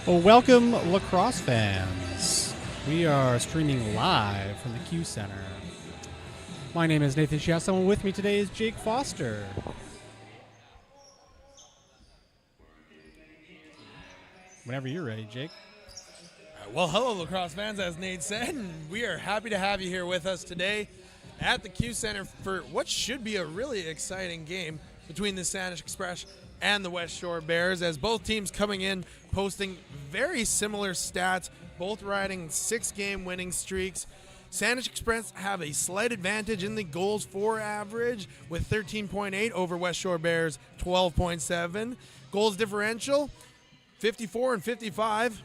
Well, welcome, lacrosse fans. We are streaming live from the Q Center. My name is Nathan Shia. Someone with me today is Jake Foster. Whenever you're ready, Jake. Well, hello, lacrosse fans. As Nate said, and we are happy to have you here with us today at the Q Center for what should be a really exciting game between the Saanich Express and the Westshore Bears, as both teams coming in posting very similar stats, both riding 6-game winning streaks. Saanich Express have a slight advantage in the goals for average with 13.8 over Westshore Bears 12.7. Goals differential 54 and 55.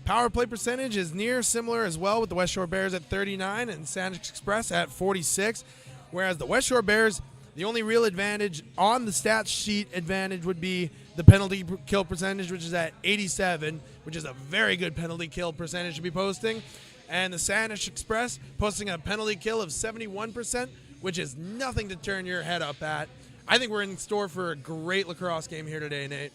Power play percentage is near similar as well, with the Westshore Bears at 39 and Saanich Express at 46, whereas the Westshore Bears, the only real advantage on the stat sheet advantage would be the penalty kill percentage, which is at 87, which is a very good penalty kill percentage to be posting, and the Saanich Express posting a penalty kill of 71%, which is nothing to turn your head up at. I think we're in store for a great lacrosse game here today, Nate.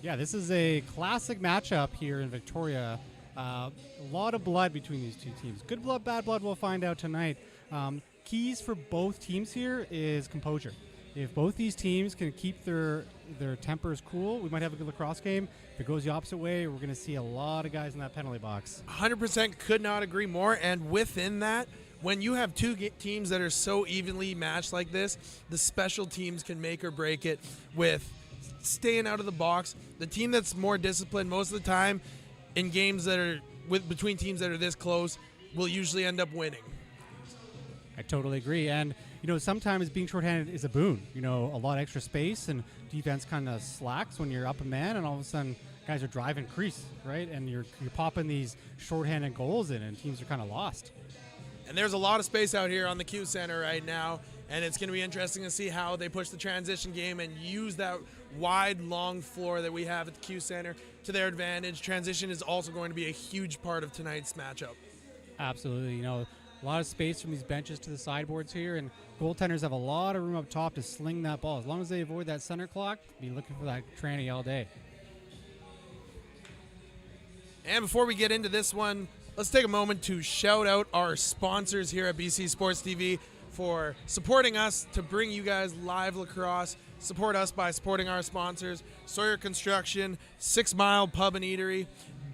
Yeah, this is a classic matchup here in Victoria. A lot of blood between these two teams. Good blood, bad blood, we'll find out tonight. Keys for both teams here is composure. If both these teams can keep their tempers cool, we might have a good lacrosse game. If it goes the opposite way, we're going to see a lot of guys in that penalty box. 100% could not agree more. And within that, when you have two teams that are so evenly matched like this, the special teams can make or break it with staying out of the box. The team that's more disciplined most of the time in games that are between teams that are this close will usually end up winning. I totally agree. And, sometimes being shorthanded is a boon. A lot of extra space, and defense kind of slacks when you're up a man, and all of a sudden guys are driving crease, right? And you're popping these shorthanded goals in, and teams are kind of lost. And there's a lot of space out here on the Q Center right now, and it's going to be interesting to see how they push the transition game and use that wide, long floor that we have at the Q Center to their advantage. Transition is also going to be a huge part of tonight's matchup. Absolutely. A lot of space from these benches to the sideboards here, and goaltenders have a lot of room up top to sling that ball. As long as they avoid that center clock, be looking for that tranny all day. And before we get into this one, let's take a moment to shout out our sponsors here at BC Sports TV for supporting us to bring you guys live lacrosse. Support us by supporting our sponsors: Sawyer Construction, 6 Mile Pub and Eatery,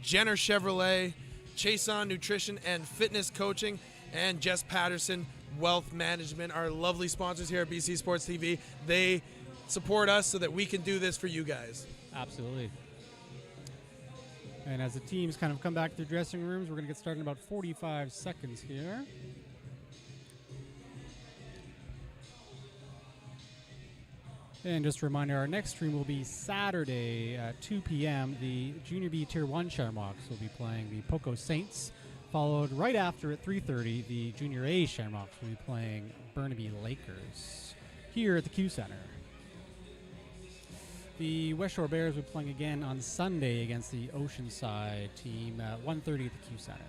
Jenner Chevrolet, Chason Nutrition and Fitness Coaching, and Jess Patterson Wealth Management, our lovely sponsors here at BC Sports TV. They support us so that we can do this for you guys. Absolutely. And as the teams kind of come back to their dressing rooms, we're going to get started in about 45 seconds here. And just a reminder, our next stream will be Saturday at 2 p.m. The Junior B Tier 1 Shamrocks will be playing the Poco Saints, followed right after at 3:30, the Junior A Shamrocks will be playing Burnaby Lakers here at the Q Center. The Westshore Bears will be playing again on Sunday against the Oceanside team at 1:30 at the Q Center.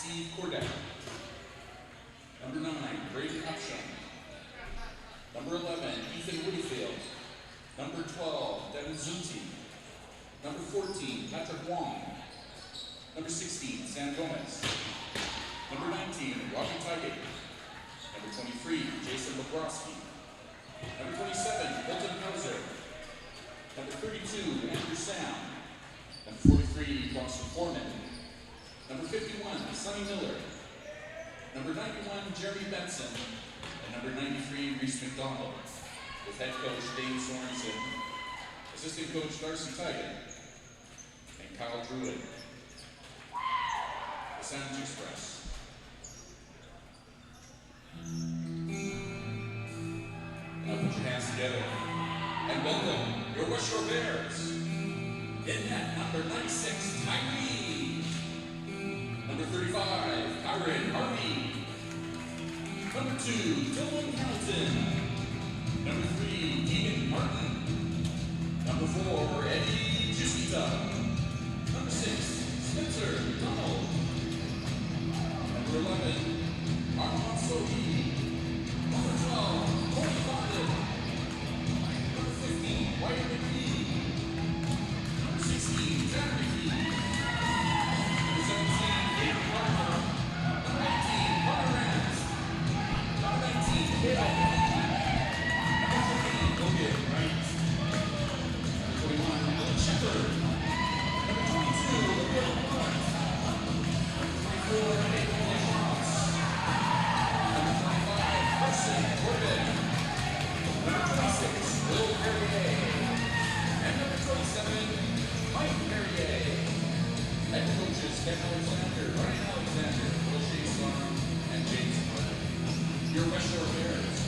Steve Cordell. Number 9, Braden Upsham. Number 11, Ethan Woodfield. Number 12, Devin Zunti. Number 14, Patrick Wong. Number 16, Sam Gomez. Number 19, Robbie Tigert. Number 23, Jason Lebrowski. Number 27, Hilton Hauser. Number 32, Andrew Sam. Number 43, Bronson Foreman. Number 51, Sonny Miller. Number 91, Jeremy Benson. And number 93, Reese McDonald. With head coach Dave Sorensen, assistant coach Darcy Tigert, and Kyle Druid. The Saanich Express. Now put your hands together and welcome your Westshore Bears. In net, number 96, Tyree. Number 35, Kyron Harvey. Number 2, Dylan Hamilton. Number 3, Keegan Martin. Number 4, Eddie Jusita. Number 6, Spencer McDonald. Number 11, Armand Sohi. Number 12, Cody Barton. Number 15, Wyatt McKee. Number 16, Jack McKee. Number 17, David Parker. Number 18, Hunter Rams. Number 19, Kate Allen. Your Westshore Bears.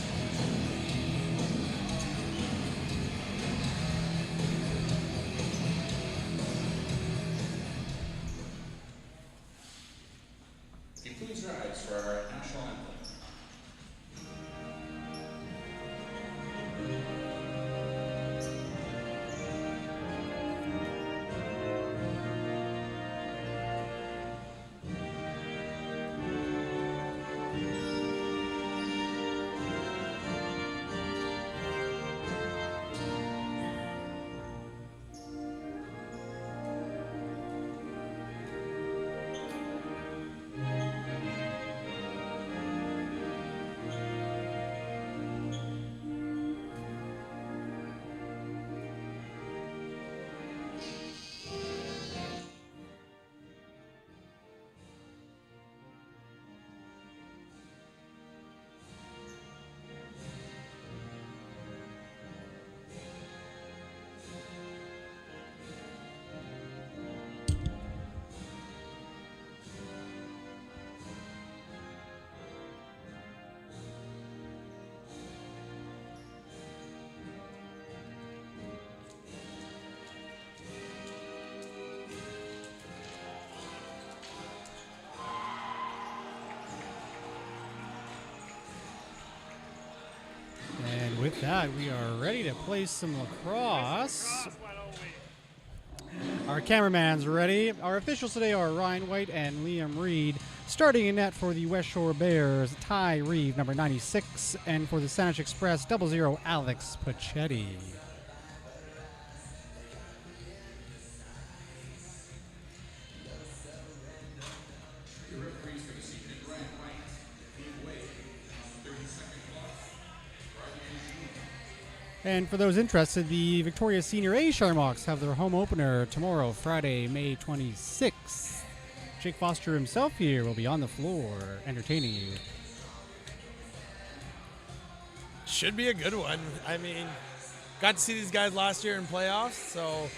If you please rise for our national anthem. And with that, we are ready to play some lacrosse. Our cameraman's ready. Our officials today are Ryan White and Liam Reed. Starting in net for the Westshore Bears, Ty Reeve, number 96. And for the Saanich Express, 00, Alex Pachetti. And for those interested, the Victoria Senior A Shamrocks have their home opener tomorrow, Friday, May 26th. Jake Foster himself here will be on the floor entertaining you. Should be a good one. I mean, got to see these guys last year in playoffs, so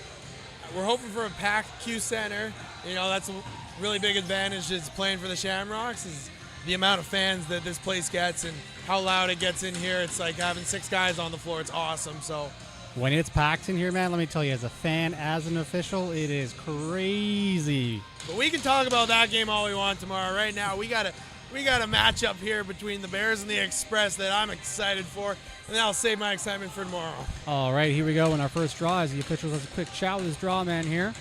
we're hoping for a packed Q Center. You know, that's a really big advantage is playing for the Shamrocks is the amount of fans that this place gets and how loud it gets in here. It's like having 6 guys on the floor. It's awesome. So when it's packed in here, man, let me tell you, as a fan, as an official, it is crazy. But we can talk about that game all we want tomorrow. Right now, we got a matchup here between the Bears and the Express that I'm excited for, and then I'll save my excitement for tomorrow. All right, here we go. In our first draw, as the officials has a quick chat with his draw man here.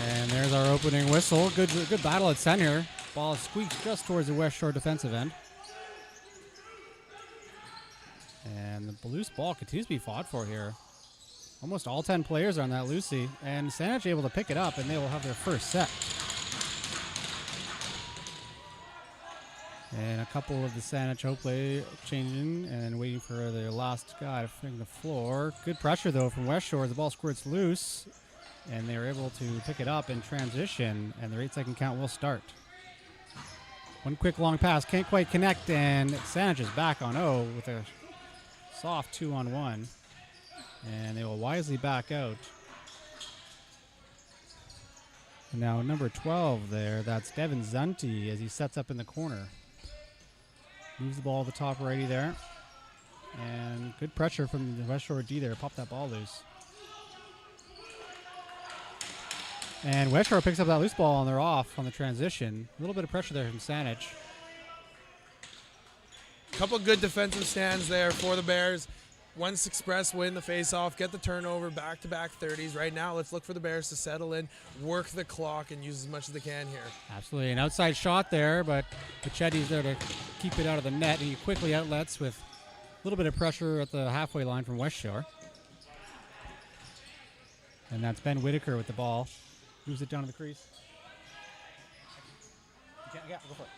And there's our opening whistle. Good battle at center. Ball squeaks just towards the Westshore defensive end. And the loose ball continues to be fought for here. Almost all 10 players are on that Lucy. And Saanich able to pick it up, and they will have their first set. And a couple of the Saanich Hope play changing and waiting for their last guy to find the floor. Good pressure, though, from Westshore as the ball squirts loose. And they were able to pick it up in transition, and their 8-second count will start. One quick long pass, can't quite connect, and Saanich is back on O with a soft 2-on-1. And they will wisely back out. And now number 12 there, that's Devin Zunti as he sets up in the corner. Moves the ball to the top righty there. And good pressure from the Westshore D there. Pop that ball loose. And Westshore picks up that loose ball and they're off on the transition. A little bit of pressure there from Saanich. Couple good defensive stands there for the Bears. Once Express win the face-off, get the turnover, back-to-back 30s. Right now, let's look for the Bears to settle in, work the clock, and use as much as they can here. Absolutely. An outside shot there, but Pachetti's there to keep it out of the net. And he quickly outlets with a little bit of pressure at the halfway line from Westshore. And that's Ben Whitaker with the ball. Moves it down to the crease. Yeah, go for it.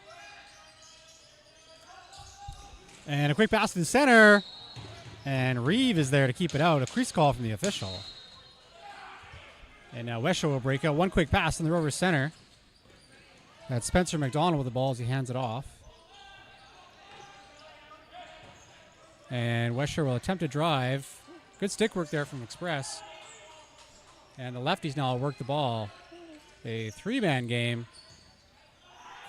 And a quick pass to the center. And Reeve is there to keep it out. A crease call from the official. And now Westshore will break out. One quick pass in the Rovers center. That's Spencer McDonald with the ball as he hands it off. And Westshore will attempt to drive. Good stick work there from Express. And the lefties now will work the ball. A 3-man game.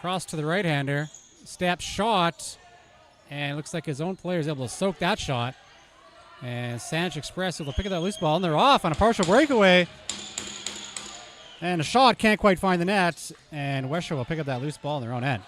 Cross to the right-hander. Step shot. And it looks like his own player is able to soak that shot. And Saanich Express will pick up that loose ball, and they're off on a partial breakaway. And a shot can't quite find the net, and Westshore will pick up that loose ball in their own end.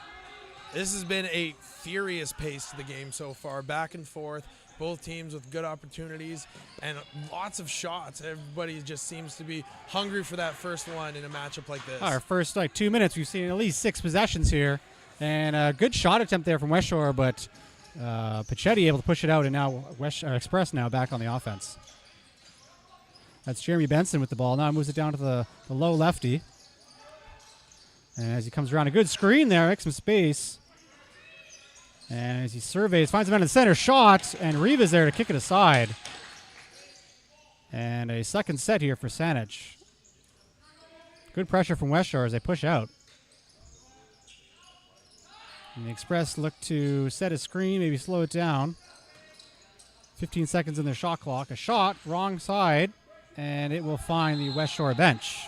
This has been a furious pace to the game so far, back and forth. Both teams with good opportunities and lots of shots. Everybody just seems to be hungry for that first one in a matchup like this. Our first 2 minutes, we've seen at least 6 possessions here. And a good shot attempt there from Westshore, but Pachetti able to push it out, and now Express now back on the offense. That's Jeremy Benson with the ball. Now moves it down to the low lefty. And as he comes around, a good screen there, makes some space. And as he surveys, finds a man in the center, shot, and Reeve is there to kick it aside. And a second set here for Saanich. Good pressure from Westshore as they push out. And the Express look to set a screen, maybe slow it down. 15 seconds in their shot clock. A shot, wrong side, and it will find the Westshore bench.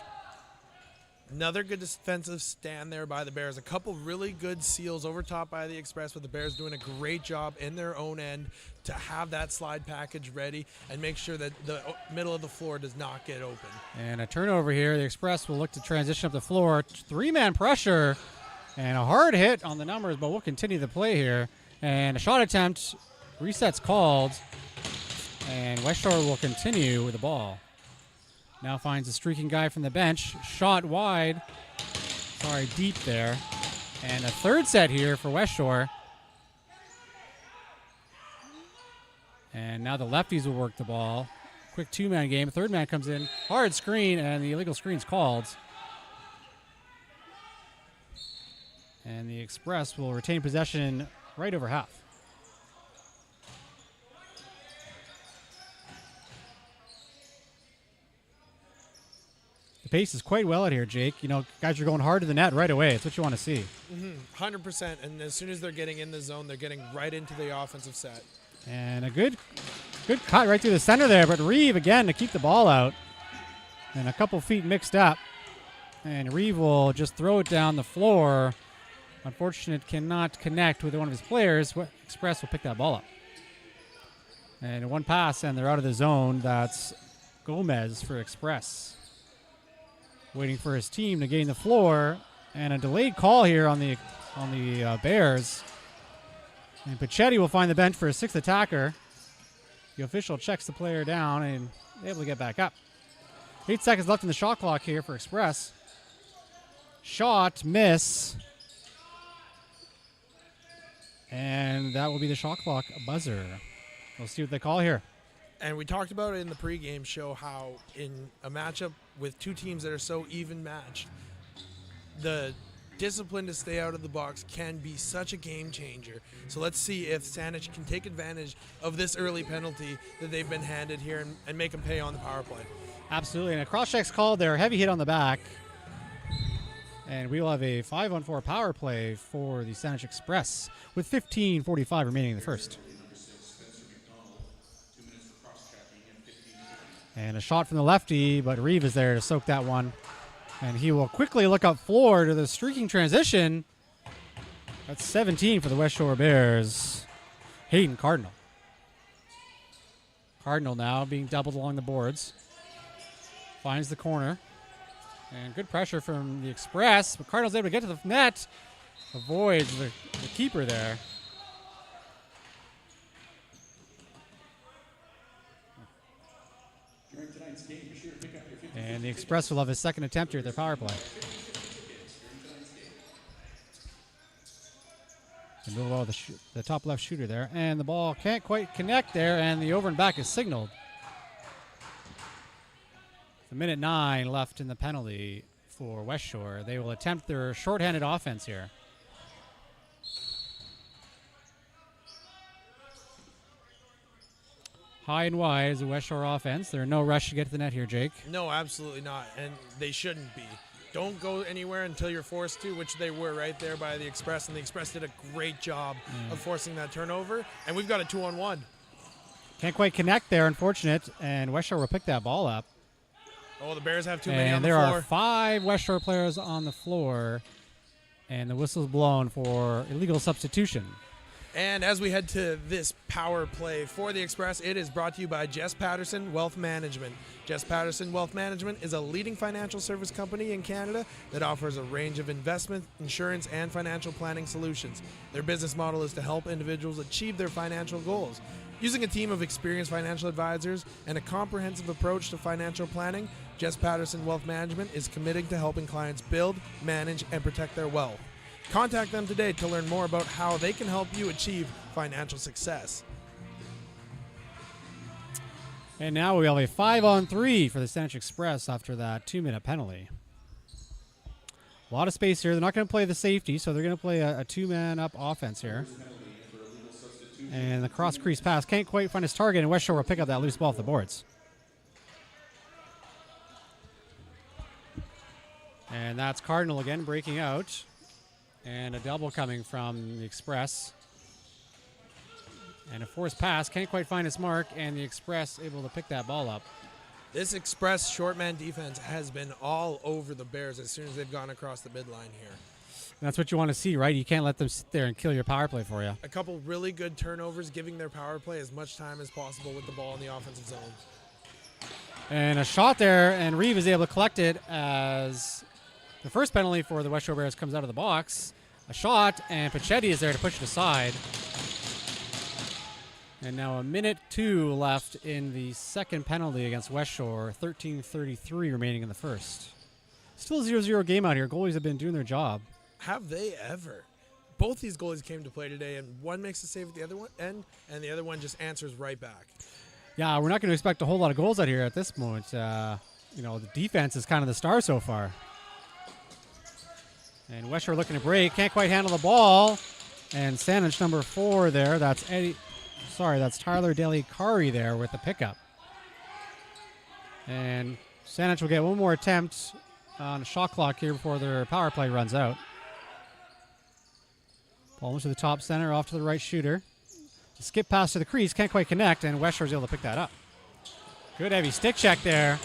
Another good defensive stand there by the Bears. A couple really good seals over top by the Express, with the Bears doing a great job in their own end to have that slide package ready and make sure that the middle of the floor does not get open. And a turnover here. The Express will look to transition up the floor. 3-man pressure. And a hard hit on the numbers, but we'll continue the play here. And a shot attempt. Reset's called. And Westshore will continue with the ball. Now finds a streaking guy from the bench. Shot wide. Sorry, deep there. And a third set here for Westshore. And now the lefties will work the ball. Quick 2-man game. Third man comes in. Hard screen, and the illegal screen's called. And the Express will retain possession right over half. The pace is quite well out here, Jake. You know, guys are going hard to the net right away. It's what you want to see. 100%. And as soon as they're getting in the zone, they're getting right into the offensive set. And a good cut right through the center there, but Reeve again to keep the ball out. And a couple feet mixed up. And Reeve will just throw it down the floor. Unfortunate, cannot connect with one of his players. Express will pick that ball up. And one pass, and they're out of the zone. That's Gomez for Express. Waiting for his team to gain the floor. And a delayed call here on the Bears. And Pachetti will find the bench for a 6th attacker. The official checks the player down and able to get back up. 8 seconds left in the shot clock here for Express. Shot, miss. And that will be the shot clock buzzer. We'll see what they call here. And we talked about it in the pregame show how in a matchup with two teams that are so even matched, the discipline to stay out of the box can be such a game changer. So let's see if Saanich can take advantage of this early penalty that they've been handed here and make them pay on the power play. Absolutely. And a cross-check's called there. Heavy hit on the back. And we will have a 5-on-4 power play for the Saanich Express with 15:45 remaining in the first. And a shot from the lefty, but Reeve is there to soak that one. And he will quickly look up floor to the streaking transition. That's 17 for the Westshore Bears. Hayden Cardinal. Cardinal now being doubled along the boards. Finds the corner. And good pressure from the Express, but Cardinal's able to get to the net. Avoids the keeper there. And the Express will have his second attempt here at their power play. And move well the top left shooter there. And the ball can't quite connect there, and the over and back is signaled. A minute 9 left in the penalty for Westshore. They will attempt their shorthanded offense here. High and wide is the Westshore offense. There's no rush to get to the net here, Jake. No, absolutely not, and they shouldn't be. Don't go anywhere until you're forced to, which they were right there by the Express, and the Express did a great job of forcing that turnover, and we've got a 2-on-1. Can't quite connect there, unfortunate, and Westshore will pick that ball up. Oh, the Bears have too many on the floor. And there floor. are 5 Westshore players on the floor, and the whistle's blown for illegal substitution. And as we head to this power play for the Express, it is brought to you by Jess Patterson Wealth Management. Jess Patterson Wealth Management is a leading financial service company in Canada that offers a range of investment, insurance, and financial planning solutions. Their business model is to help individuals achieve their financial goals. Using a team of experienced financial advisors and a comprehensive approach to financial planning, Jess Patterson Wealth Management is committed to helping clients build, manage, and protect their wealth. Contact them today to learn more about how they can help you achieve financial success. And now we have a 5-on-3 for the Saanich Express after that 2-minute penalty. A lot of space here. They're not going to play the safety, so they're going to play a 2-man up offense here. And the cross crease pass can't quite find his target, and Westshore will pick up that loose ball off the boards. And that's Cardinal again breaking out. And a double coming from the Express. And a forced pass, can't quite find its mark, and the Express able to pick that ball up. This Express short man defense has been all over the Bears as soon as they've gone across the midline here. And that's what you want to see, right? You can't let them sit there and kill your power play for you. A couple really good turnovers, giving their power play as much time as possible with the ball in the offensive zone. And a shot there, and Reeve is able to collect it as the first penalty for the Westshore Bears comes out of the box. A shot, and Pachetti is there to push it aside. And now a minute 2 left in the second penalty against Westshore. 13:33 remaining in the first. Still a 0-0 game out here. Goalies have been doing their job. Have they ever? Both these goalies came to play today, and one makes a save at the other one end, and the other one just answers right back. Yeah, we're not going to expect a whole lot of goals out here at this moment. The defense is kind of the star so far. And Westshore looking to break. Can't quite handle the ball. And Saanich number 4 there. That's Tyler Deli-Kari there with the pickup. And Saanich will get one more attempt on a shot clock here before their power play runs out. Ball to the top center, off to the right shooter. The skip pass to the crease, can't quite connect, and Westshore's able to pick that up. Good heavy stick check there.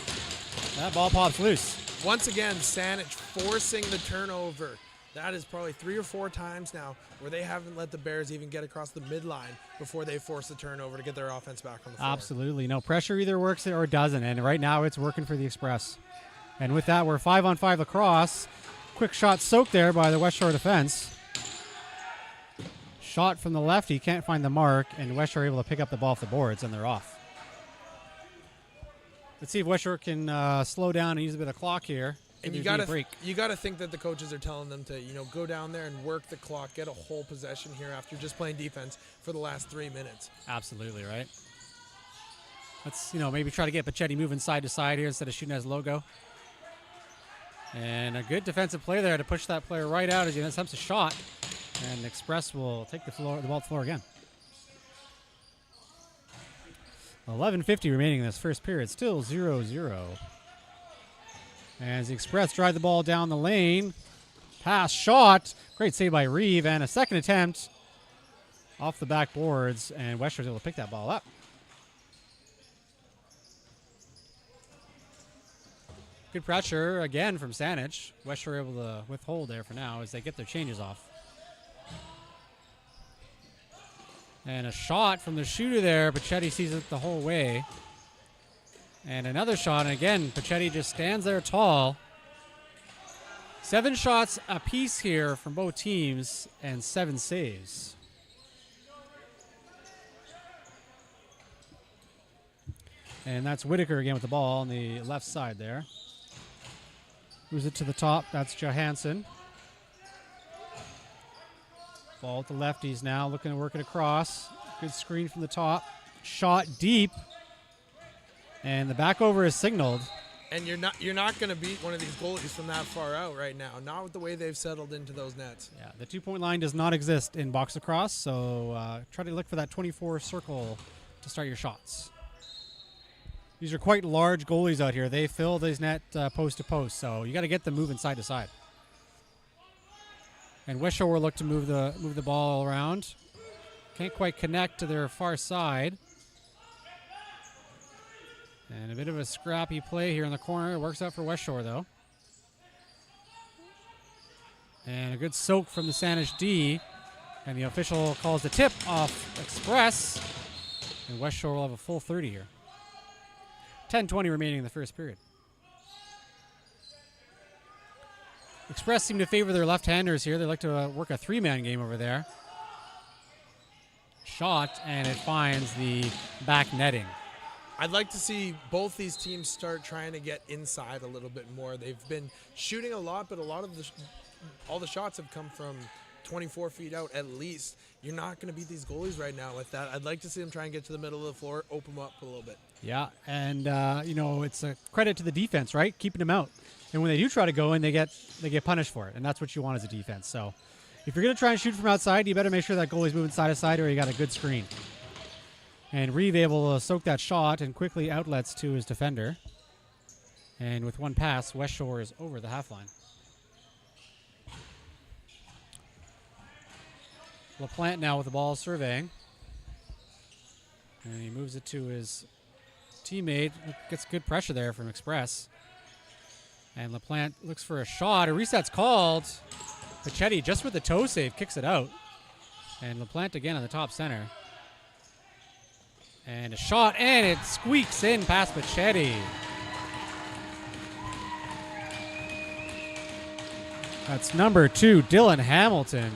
That ball pops loose. Once again, Saanich forcing the turnover. That is probably 3 or 4 times now where they haven't let the Bears even get across the midline before they force the turnover to get their offense back on the floor. Absolutely. No, pressure either works or doesn't, and right now it's working for the Express. And with that, we're 5-on-5 lacrosse. Quick shot soaked there by the Westshore defense. Shot from the left, he can't find the mark, and Westshore able to pick up the ball off the boards, and they're off. Let's see if Westshore can slow down and use a bit of clock here. And Give you their D a gotta break. you gotta think that the coaches are telling them to go down there and work the clock, get a whole possession here after just playing defense for the last 3 minutes. Absolutely, right? Let's, maybe try to get Pachetti moving side to side here instead of shooting as logo. And a good defensive play there to push that player right out as he attempts a shot. And Express will take the ball to the floor again. 11:50 remaining in this first period. Still 0-0. As the Express drive the ball down the lane. Pass, shot. Great save by Reeve. And a second attempt off the backboards. And Westshore's able to pick that ball up. Good pressure again from Saanich. Westshore able to withhold there for now as they get their changes off. And a shot from the shooter there. Pachetti sees it the whole way. And another shot. And again, Pachetti just stands there tall. 7 shots apiece here from both teams and 7 saves. And that's Whitaker again with the ball on the left side there. Moves it to the top. That's Johansson. Ball with the lefties now, looking to work it across. Good screen from the top. Shot deep. And the back over is signaled. And you're not going to beat one of these goalies from that far out right now. Not with the way they've settled into those nets. Yeah, the 2-point line does not exist in box lacrosse, so try to look for that 24 circle to start your shots. These are quite large goalies out here. They fill these net post to post, so you got to get them moving side to side. And Westshore will look to move the ball around. Can't quite connect to their far side. And a bit of a scrappy play here in the corner. It works out for Westshore, though. And a good soak from the Saanich D. And the official calls the tip off Express. And Westshore will have a full 30 here. 10:20 remaining in the first period. Express seem to favor their left-handers here. They like to work a 3-man game over there. Shot, and it finds the back netting. I'd like to see both these teams start trying to get inside a little bit more. They've been shooting a lot, but a lot of all the shots have come from 24 feet out at least. You're not going to beat these goalies right now with that. I'd like to see them try and get to the middle of the floor, open them up a little bit. Yeah, and it's a credit to the defense, right? Keeping them out. And when they do try to go in, they get punished for it, and that's what you want as a defense. So if you're going to try and shoot from outside, you better make sure that goalie's moving side to side or you got a good screen. And Reeve able to soak that shot and quickly outlets to his defender. And with one pass, Westshore is over the half line. LaPlante now with the ball surveying. And he moves it to his teammate. Gets good pressure there from Express. And LaPlante looks for a shot. A reset's called. Pachetti just with the toe save kicks it out. And LaPlante again on the top center. And a shot, and it squeaks in past Pachetti. That's number 2, Dylan Hamilton.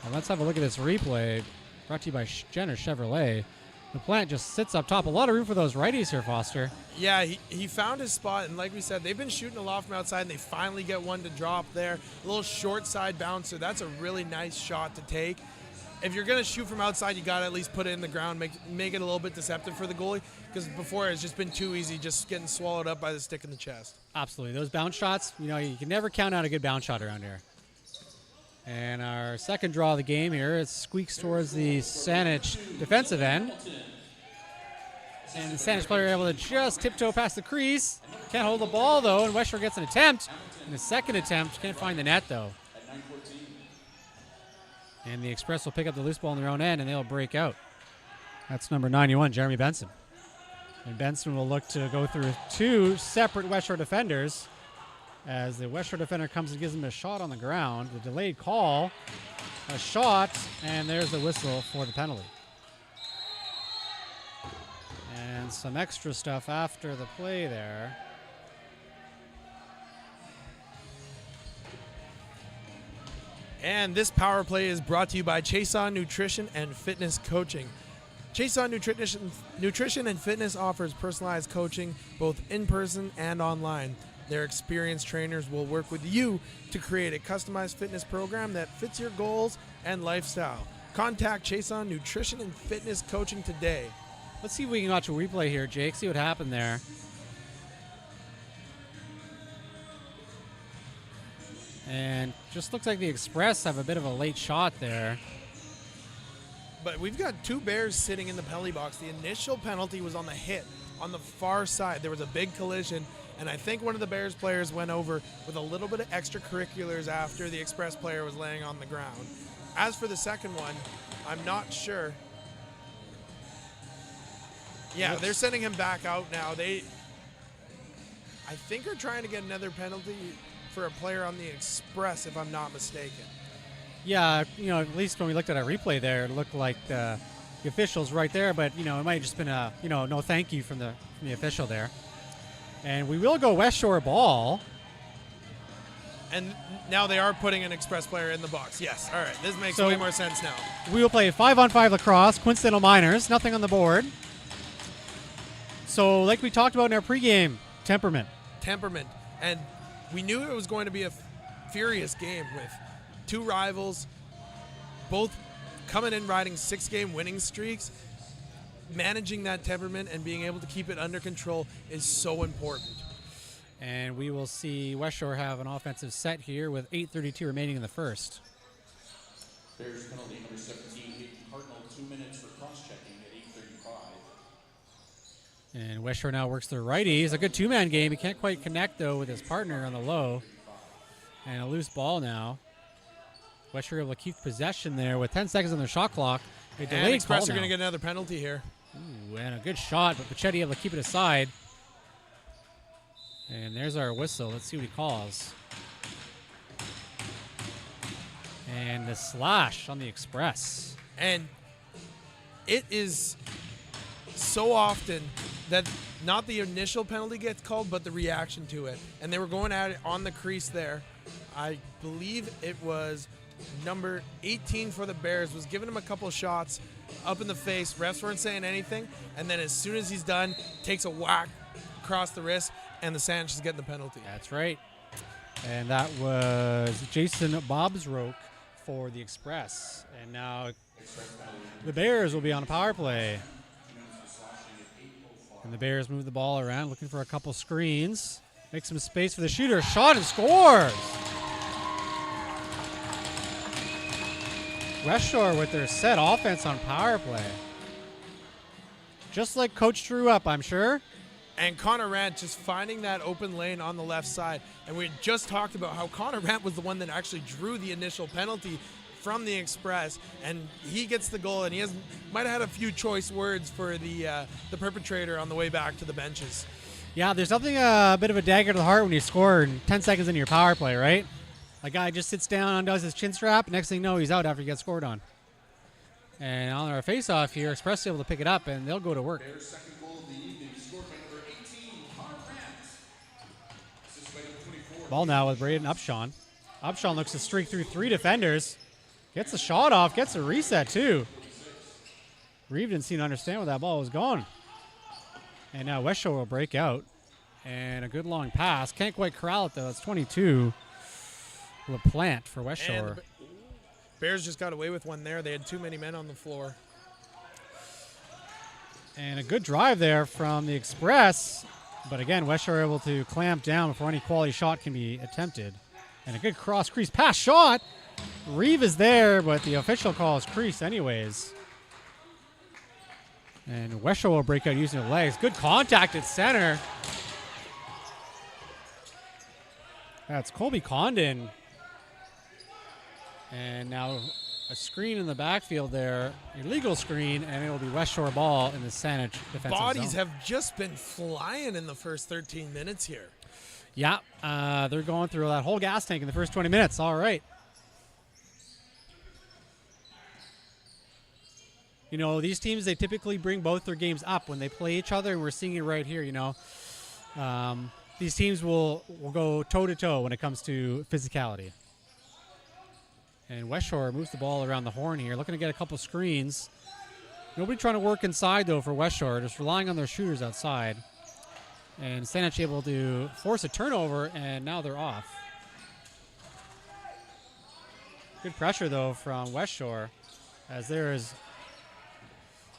Well, let's have a look at this replay. Brought to you by Jenner Chevrolet. LaPlante just sits up top. A lot of room for those righties here, Foster. Yeah, he found his spot, and like we said, they've been shooting a lot from outside, and they finally get one to drop there. A little short side bouncer. That's a really nice shot to take. If you're going to shoot from outside, you got to at least put it in the ground, make it a little bit deceptive for the goalie, because before it's just been too easy, just getting swallowed up by the stick in the chest. Absolutely. Those bounce shots, you can never count out a good bounce shot around here. And our second draw of the game here, it squeaks towards the Saanich defensive end. And the Saanich player able to just tiptoe past the crease. Can't hold the ball, though, and Westshore gets an attempt. And the second attempt, can't find the net, though. And the Express will pick up the loose ball on their own end, and they'll break out. That's number 91, Jeremy Benson. And Benson will look to go through 2 separate Westshore defenders as the Westshore defender comes and gives him a shot on the ground. The delayed call, a shot, and there's the whistle for the penalty. And some extra stuff after the play there. And this power play is brought to you by Chase On Nutrition and Fitness Coaching. Chase On Nutrition and Fitness offers personalized coaching both in person and online. Their experienced trainers will work with you to create a customized fitness program that fits your goals and lifestyle. Contact Chason Nutrition and Fitness Coaching today. Let's see if we can watch a replay here, Jake. See what happened there. And just looks like the Express have a bit of a late shot there. But we've got two Bears sitting in the penalty box. The initial penalty was on the hit on the far side. There was a big collision, and I think one of the Bears players went over with a little bit of extracurriculars after the Express player was laying on the ground. As for the second one, I'm not sure. Yeah, they're sending him back out now. I think are trying to get another penalty for a player on the Express, if I'm not mistaken. Yeah, at least when we looked at our replay there, it looked like the official's right there, but, it might have just been a, no thank you from the official there. And we will go Westshore ball. And now they are putting an Express player in the box. Yes, all right. This makes So way more sense now. We will play 5-on-5 lacrosse, coincidental minors, nothing on the board. So like we talked about in our pregame, temperament. And we knew it was going to be a furious game with two rivals, both coming in riding 6-game winning streaks. Managing that temperament and being able to keep it under control is so important. And we will see Westshore have an offensive set here with 8:32 remaining in the first. Bears penalty number 17, Hayden Cardinal, 2 minutes for cross-checking at 8:35. And Westshore now works their righties. A good two-man game. He can't quite connect, though, with his partner on the low. And a loose ball now. Westshore able to keep possession there with 10 seconds on their shot clock. A delayed And Express call are going to now. get another penalty here. Ooh, and a good shot, but Pachetti able to keep it aside. And there's our whistle. Let's see what he calls. And the slash on the Express. And it is so often that not the initial penalty gets called, but the reaction to it. And they were going at it on the crease there. I believe it was number 18 for the Bears, was giving him a couple shots up in the face. Refs weren't saying anything. And then as soon as he's done, takes a whack across the wrist, and the Saanich is getting the penalty. That's right. And that was Jason Bobsroke for the Express. And now the Bears will be on a power play. And the Bears move the ball around, looking for a couple screens. Make some space for the shooter. Shot and scores! Westshore with their set offense on power play. Just like Coach drew up, I'm sure. And Connor Rant just finding that open lane on the left side. And we just talked about how Connor Rant was the one that actually drew the initial penalty from the Express, and he gets the goal, and he might have had a few choice words for the perpetrator on the way back to the benches. Yeah, there's nothing a bit of a dagger to the heart when you score in 10 seconds into your power play, right? A guy just sits down, undoes his chin strap, next thing you know, he's out after he gets scored on. And on our face-off here, Express able to pick it up, and they'll go to work. Bears' second goal of the evening, scored by number 18, Connor Rant. Assist by number 24. Ball now with Braden Upshawn. Upshawn looks to streak through 3 defenders. Gets the shot off, gets a reset too. Reeve didn't seem to understand where that ball was going. And now Westshore will break out. And a good long pass. Can't quite corral it though. It's 22. LaPlante for Westshore. And the Bears just got away with one there. They had too many men on the floor. And a good drive there from the Express. But again, Westshore able to clamp down before any quality shot can be attempted. And a good cross crease pass shot. Reeve is there, but the official calls crease anyways. And Westshore will break out using the legs. Good contact at center. That's Colby Condon. And now a screen in the backfield there. Illegal screen, and it will be Westshore ball in the Saanich defensive Bodies zone. have just been flying in the first 13 minutes here. Yeah, they're going through that whole gas tank in the first 20 minutes. All right. You know, these teams, they typically bring both their games up when they play each other, and we're seeing it right here, you know. These teams will go toe-to-toe when it comes to physicality. And Westshore moves the ball around the horn here, looking to get a couple screens. Nobody trying to work inside, though, for Westshore, just relying on their shooters outside. And Saanich able to force a turnover, and now they're off. Good pressure, though, from Westshore, as there is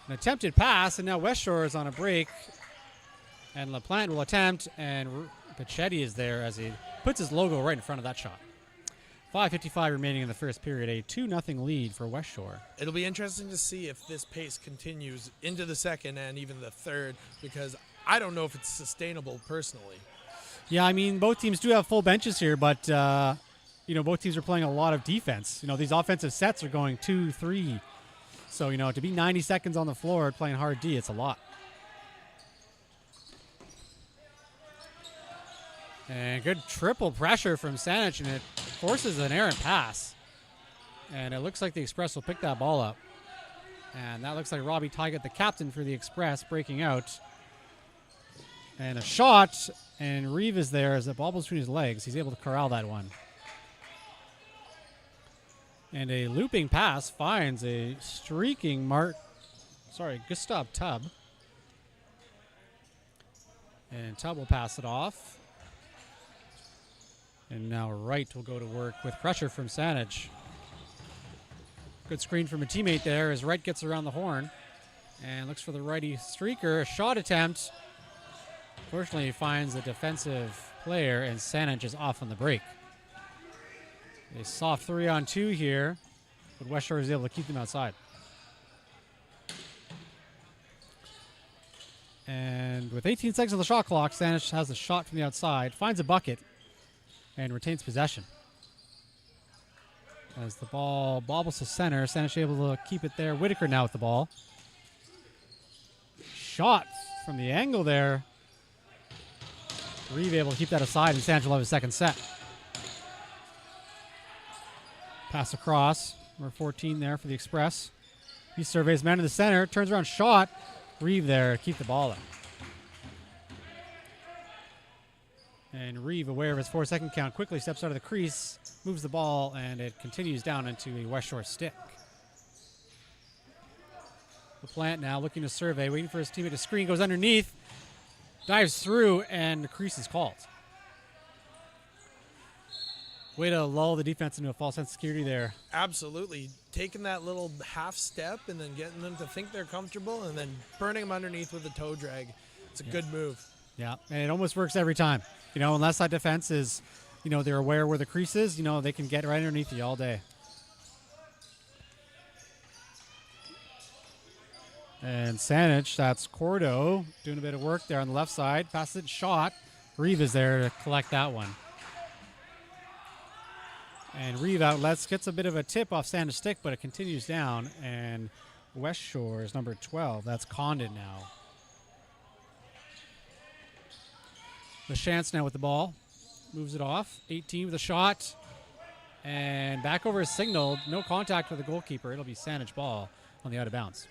an attempted pass, and now Westshore is on a break. And LaPlante will attempt, and Pichetti is there as he puts his logo right in front of that shot. 5:55 remaining in the first period, a 2-0 lead for Westshore. It'll be interesting to see if this pace continues into the second and even the third, because I don't know if it's sustainable personally. Yeah, I mean, both teams do have full benches here, but, both teams are playing a lot of defense. These offensive sets are going 2-3. So, to be 90 seconds on the floor playing hard D, it's a lot. And good triple pressure from Saanich, and it forces an errant pass. And it looks like the Express will pick that ball up. And that looks like Robbie Tygat, the captain for the Express, breaking out. And a shot, and Reeve is there as the ball between his legs. He's able to corral that one. And a looping pass finds a streaking Gustav Tubb. And Tubb will pass it off. And now Wright will go to work with pressure from Saanich. Good screen from a teammate there as Wright gets around the horn and looks for the righty streaker. A shot attempt. Fortunately, he finds a defensive player, and Saanich is off on the break. A soft 3-on-2 here, but Westshore is able to keep them outside. And with 18 seconds on the shot clock, Saanich has a shot from the outside, finds a bucket, and retains possession. As the ball bobbles to center, Saanich able to keep it there. Whitaker now with the ball. Shot from the angle there. Reeve able to keep that aside, and Saanich will have his second set. Pass across. Number 14 there for the Express. He surveys man in the center, turns around, shot. Reeve there to keep the ball in. And Reeve, aware of his 4-second count, quickly steps out of the crease, moves the ball, and it continues down into a Westshore stick. LaPlante now looking to survey, waiting for his teammate to screen, goes underneath, dives through, and the crease is called. Way to lull the defense into a false sense of security there. Absolutely. Taking that little half step and then getting them to think they're comfortable and then burning them underneath with a toe drag. It's a good move. Yeah, and it almost works every time. Unless that defense is, they're aware where the crease is, they can get right underneath you all day. And Saanich, that's Cordo, doing a bit of work there on the left side. Passes it, shot. Reeve is there to collect that one. And Reeve outlets, gets a bit of a tip off Saanich's stick, but it continues down. And Westshore is number 12. That's Condon now. LaChance now with the ball. Moves it off. 18 with a shot. And back over is signaled. No contact with the goalkeeper. It'll be Saanich ball on the out of bounds.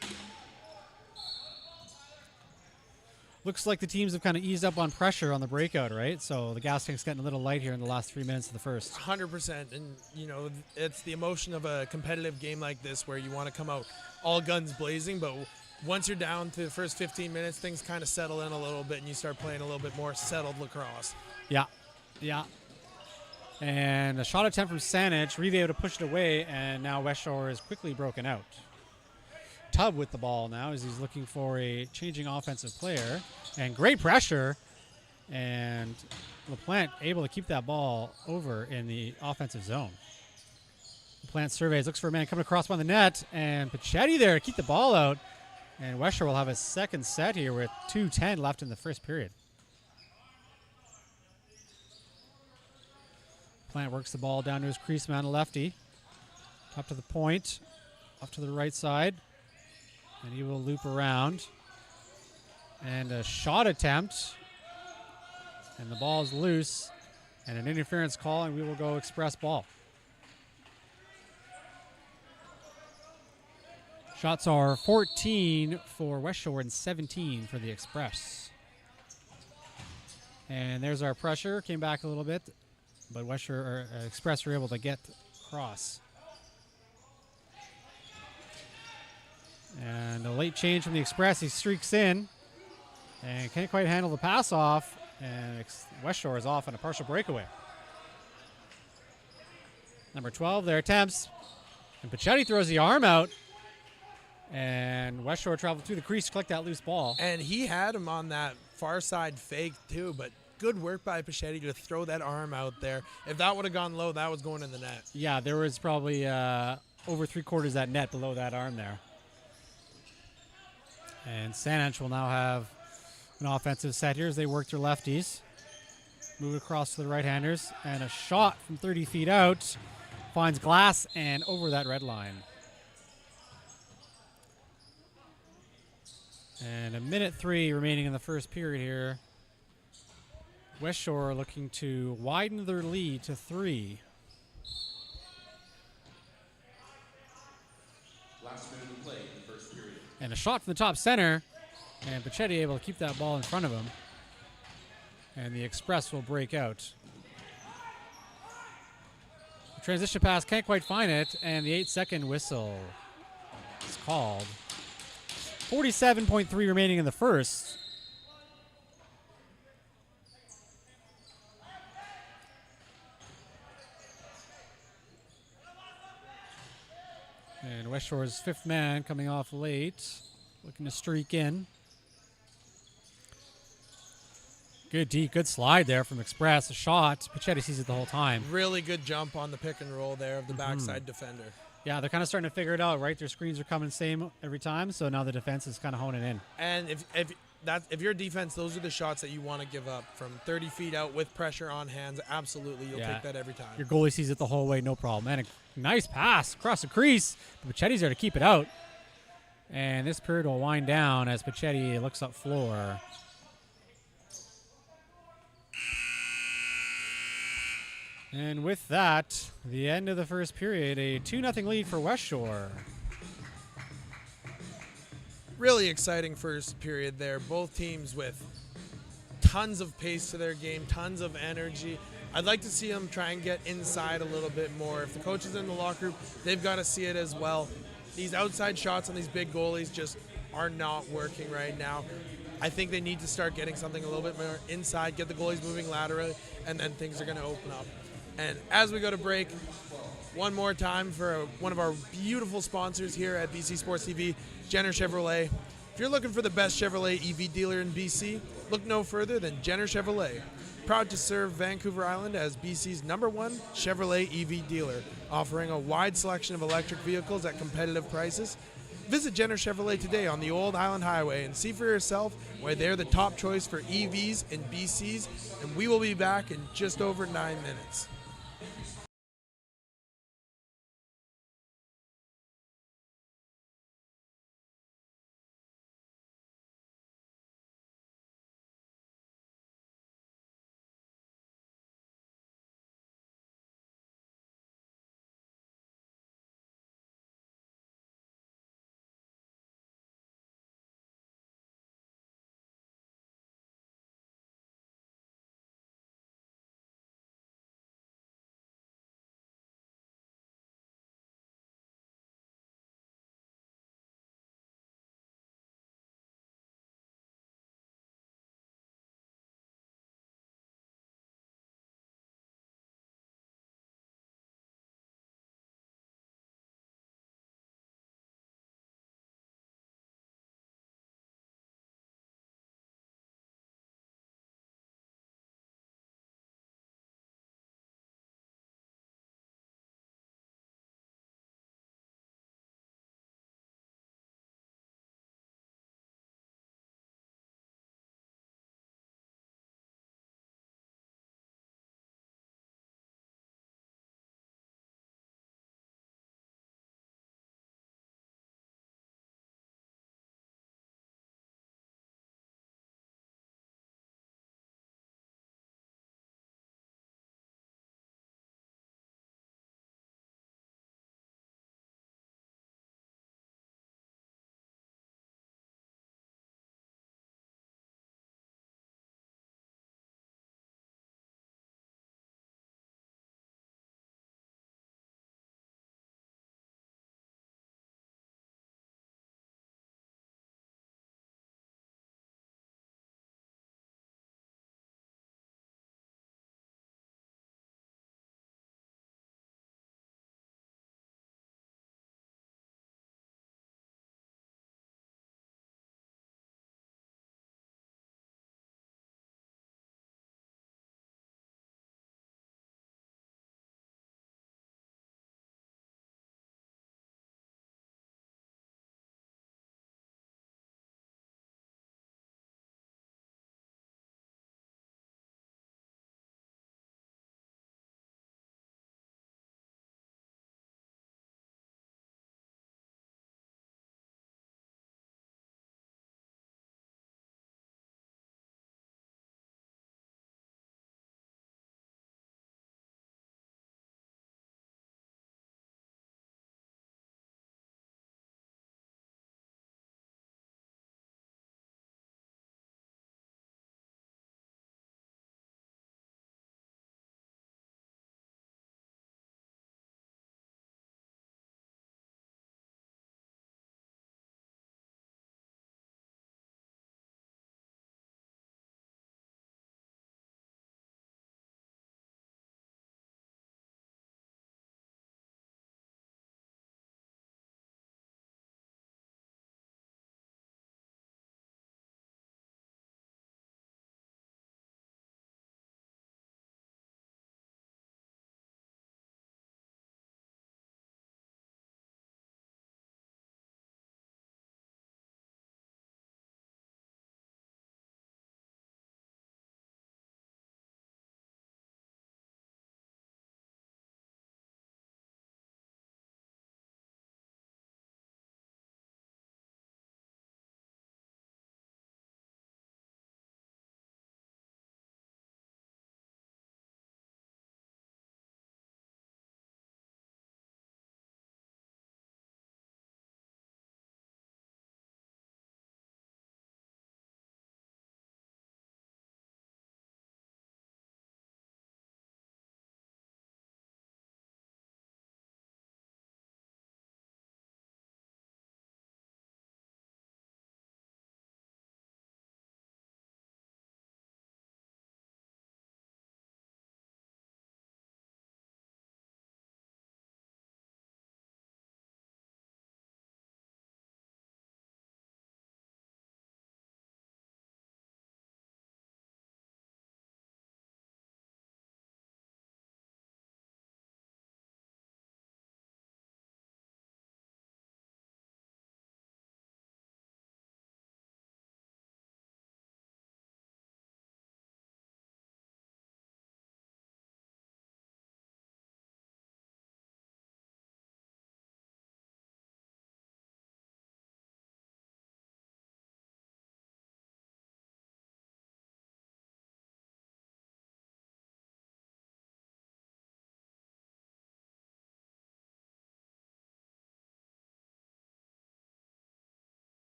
Looks like the teams have kind of eased up on pressure on the breakout, right? So the gas tank's getting a little light here in the last 3 minutes of the first. 100%. And, it's the emotion of a competitive game like this where you want to come out all guns blazing. But once you're down to the first 15 minutes, things kind of settle in a little bit and you start playing a little bit more settled lacrosse. Yeah. And a shot attempt from Saanich. Reeve able to push it away, and now Westshore is quickly broken out. Tubb with the ball now as he's looking for a changing offensive player. And great pressure. And LaPlante able to keep that ball over in the offensive zone. LaPlante surveys, looks for a man coming across by the net. And Pichetti there to keep the ball out. And Westshore will have a second set here with 2:10 left in the first period. LaPlante works the ball down to his crease man, a lefty. Up to the point. Off to the right side. And he will loop around. And a shot attempt. And the ball is loose. And an interference call, and we will go Express ball. Shots are 14 for Westshore and 17 for the Express. And there's our pressure. Came back a little bit. But Express were able to get across. And a late change from the Express. He streaks in. And can't quite handle the pass off. And Westshore is off on a partial breakaway. Number 12 there attempts. And Pachetti throws the arm out. And Westshore traveled through the crease to collect that loose ball. And he had him on that far side fake too, but good work by Pachetti to throw that arm out there. If that would have gone low, that was going in the net. Yeah, there was probably over 3/4 that net below that arm there. And Saanich will now have an offensive set here as they work their lefties. Move across to the right-handers. And a shot from 30 feet out. Finds glass and over that red line. And 1:03 remaining in the first period here. Westshore looking to widen their lead to 3. Last minute of play in the first period. And a shot from the top center. And Pachetti able to keep that ball in front of him. And the Express will break out. The transition pass can't quite find it. And the 8-second whistle is called. 47.3 remaining in the first. And Westshore's 5th man coming off late, looking to streak in. Good deep, good slide there from Express. A shot. Pachetti sees it the whole time. Really good jump on the pick and roll there of the backside defender. Yeah, they're kind of starting to figure it out, right? Their screens are coming same every time, so now the defense is kind of honing in. And if you're defense, those are the shots that you want to give up from 30 feet out with pressure on hands. Absolutely, you'll take that every time. Your goalie sees it the whole way, no problem. And a nice pass across the crease. But Pachetti's there to keep it out. And this period will wind down as Pachetti looks up floor. And with that, the end of the first period, a 2-0 lead for Westshore. Really exciting first period there. Both teams with tons of pace to their game, tons of energy. I'd like to see them try and get inside a little bit more. If the coach is in the locker room, they've got to see it as well. These outside shots on these big goalies just are not working right now. I think they need to start getting something a little bit more inside, get the goalies moving laterally, and then things are going to open up. And as we go to break, one more time for one of our beautiful sponsors here at BC Sports TV, Jenner Chevrolet. If you're looking for the best Chevrolet EV dealer in BC, look no further than Jenner Chevrolet. Proud to serve Vancouver Island as BC's #1 Chevrolet EV dealer, offering a wide selection of electric vehicles at competitive prices. Visit Jenner Chevrolet today on the Old Island Highway and see for yourself why they're the top choice for EVs in BC's, and we will be back in just over 9 minutes.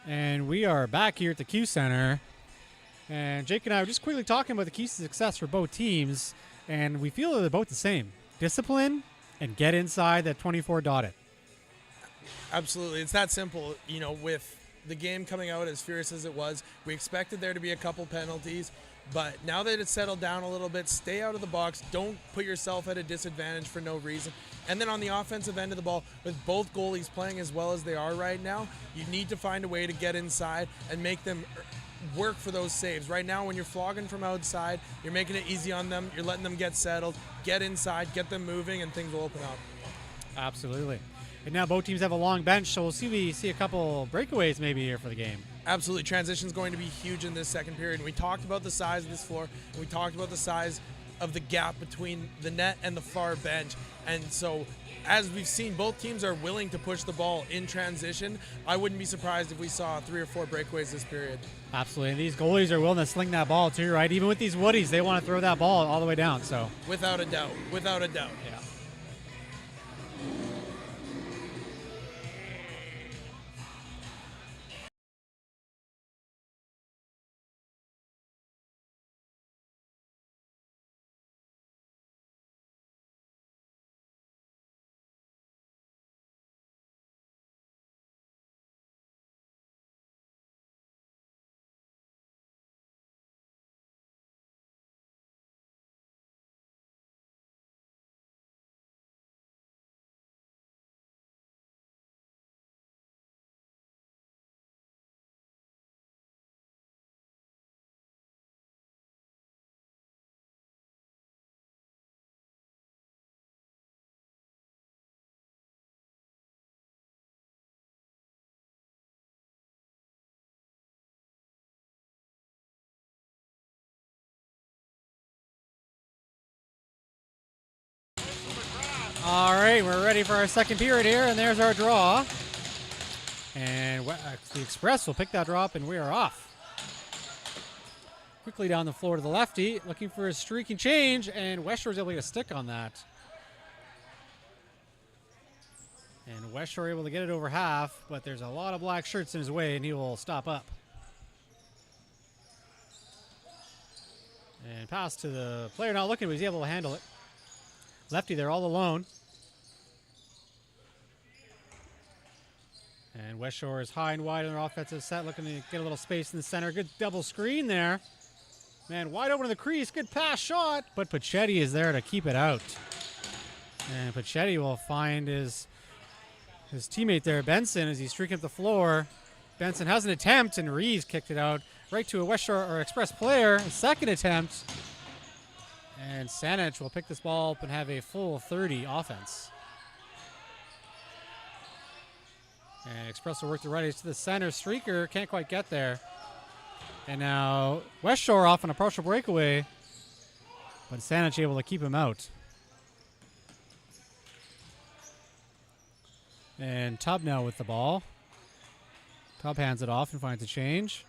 And we are back here at the Q Center. And Jake and I were just quickly talking about the keys to success for both teams. And we feel that they're both the same. Discipline and get inside that 24 dotted. Absolutely. It's that simple. You know, with the game coming out as fierce as it was, we expected there to be a couple penalties. But now that it's settled down a little bit, stay out of the box. Don't put yourself at a disadvantage for no reason. And then on the offensive end of the ball, with both goalies playing as well as they are right now, you need to find a way to get inside and make them work for those saves. Right now, when you're flogging from outside, you're making it easy on them. You're letting them get settled. Get inside, get them moving, and things will open up. Absolutely. And now both teams have a long bench, so we see a couple breakaways maybe here for the game. Absolutely. Transition is going to be huge in this second period. And we talked about the size of this floor, and we talked about the size of the gap between the net and the far bench. And so, as we've seen, both teams are willing to push the ball in transition. I wouldn't be surprised if we saw 3 or 4 breakaways this period. Absolutely. And these goalies are willing to sling that ball too, right? Even with these Woodies, they want to throw that ball all the way down. So Without a doubt. Without a doubt. yeah. All right, we're ready for our second period here, and there's our draw. And the Express will pick that draw up, and we are off. Quickly down the floor to the lefty, looking for a streaking change, and Westshore is able to get a stick on that. And Westshore able to get it over half, but there's a lot of black shirts in his way, and he will stop up. And pass to the player not looking, but he's able to handle it. Lefty there all alone. And Westshore is high and wide on their offensive set, looking to get a little space in the center. Good double screen there. Man, wide open in the crease. Good pass shot. But Pachetti is there to keep it out. And Pachetti will find his teammate there, Benson, as he's streaking up the floor. Benson has an attempt, and Reeves kicked it out right to a Westshore or Express player. A second attempt. And Saanich will pick this ball up and have a full 30 offense. And Express will work the righties to the center. Streaker can't quite get there. And now Westshore off on a partial breakaway. But Saanich able to keep him out. And Tubb now with the ball. Tubb hands it off and finds a change.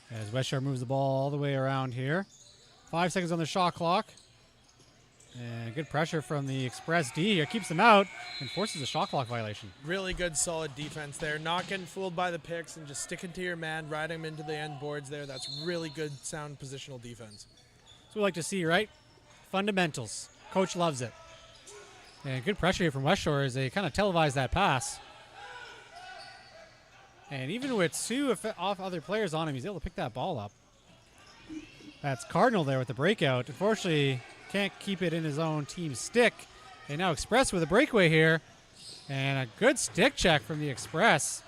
As Westshore moves the ball all the way around here. 5 seconds on the shot clock. And good pressure from the Express D here. Keeps them out and forces a shot clock violation. Really good, solid defense there. Not getting fooled by the picks and just sticking to your man, riding him into the end boards there. That's really good, sound positional defense. That's what we like to see, right? Fundamentals. Coach loves it. And good pressure here from Westshore as they kind of televise that pass. And even with 2 off other players on him, he's able to pick that ball up. That's Cardinal there with the breakout. Unfortunately, can't keep it in his own team stick. And now Express with a breakaway here. And a good stick check from the Express.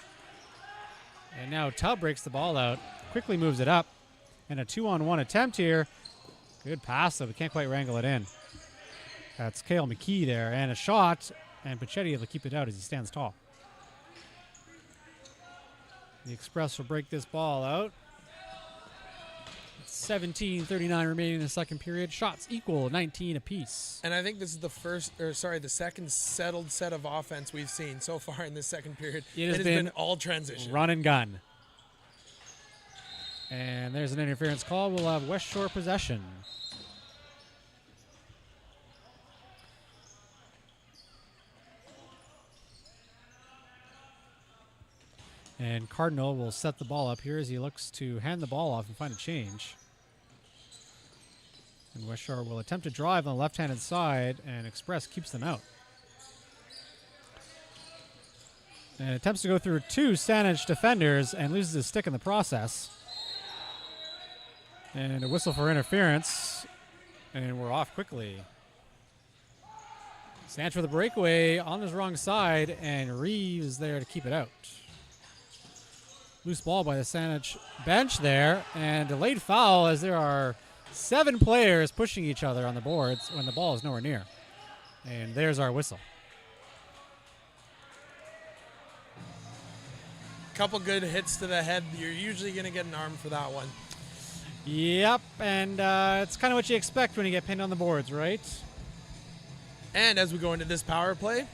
And now Tubb breaks the ball out. Quickly moves it up. And a 2-on-1 attempt here. Good pass, though, but can't quite wrangle it in. That's Cale McKee there. And a shot. And Pachetti able to keep it out as he stands tall. The Express will break this ball out. 17:39 remaining in the second period. Shots equal, 19 apiece. And I think this is the second settled set of offense we've seen so far in this second period. It has been all transition. Run and gun. And there's an interference call. We'll have Westshore possession. And Cardinal will set the ball up here as he looks to hand the ball off and find a change. And Westshore will attempt to drive on the left-handed side, and Express keeps them out. And attempts to go through 2 Saanich defenders and loses his stick in the process. And a whistle for interference, and we're off quickly. Saanich with a breakaway on his wrong side, and Reeves is there to keep it out. Loose ball by the Saanich bench there, and delayed foul as there are 7 players pushing each other on the boards when the ball is nowhere near. And there's our whistle. Couple good hits to the head. You're usually going to get an arm for that one. Yep, and it's kind of what you expect when you get pinned on the boards, right? And as we go into this power play,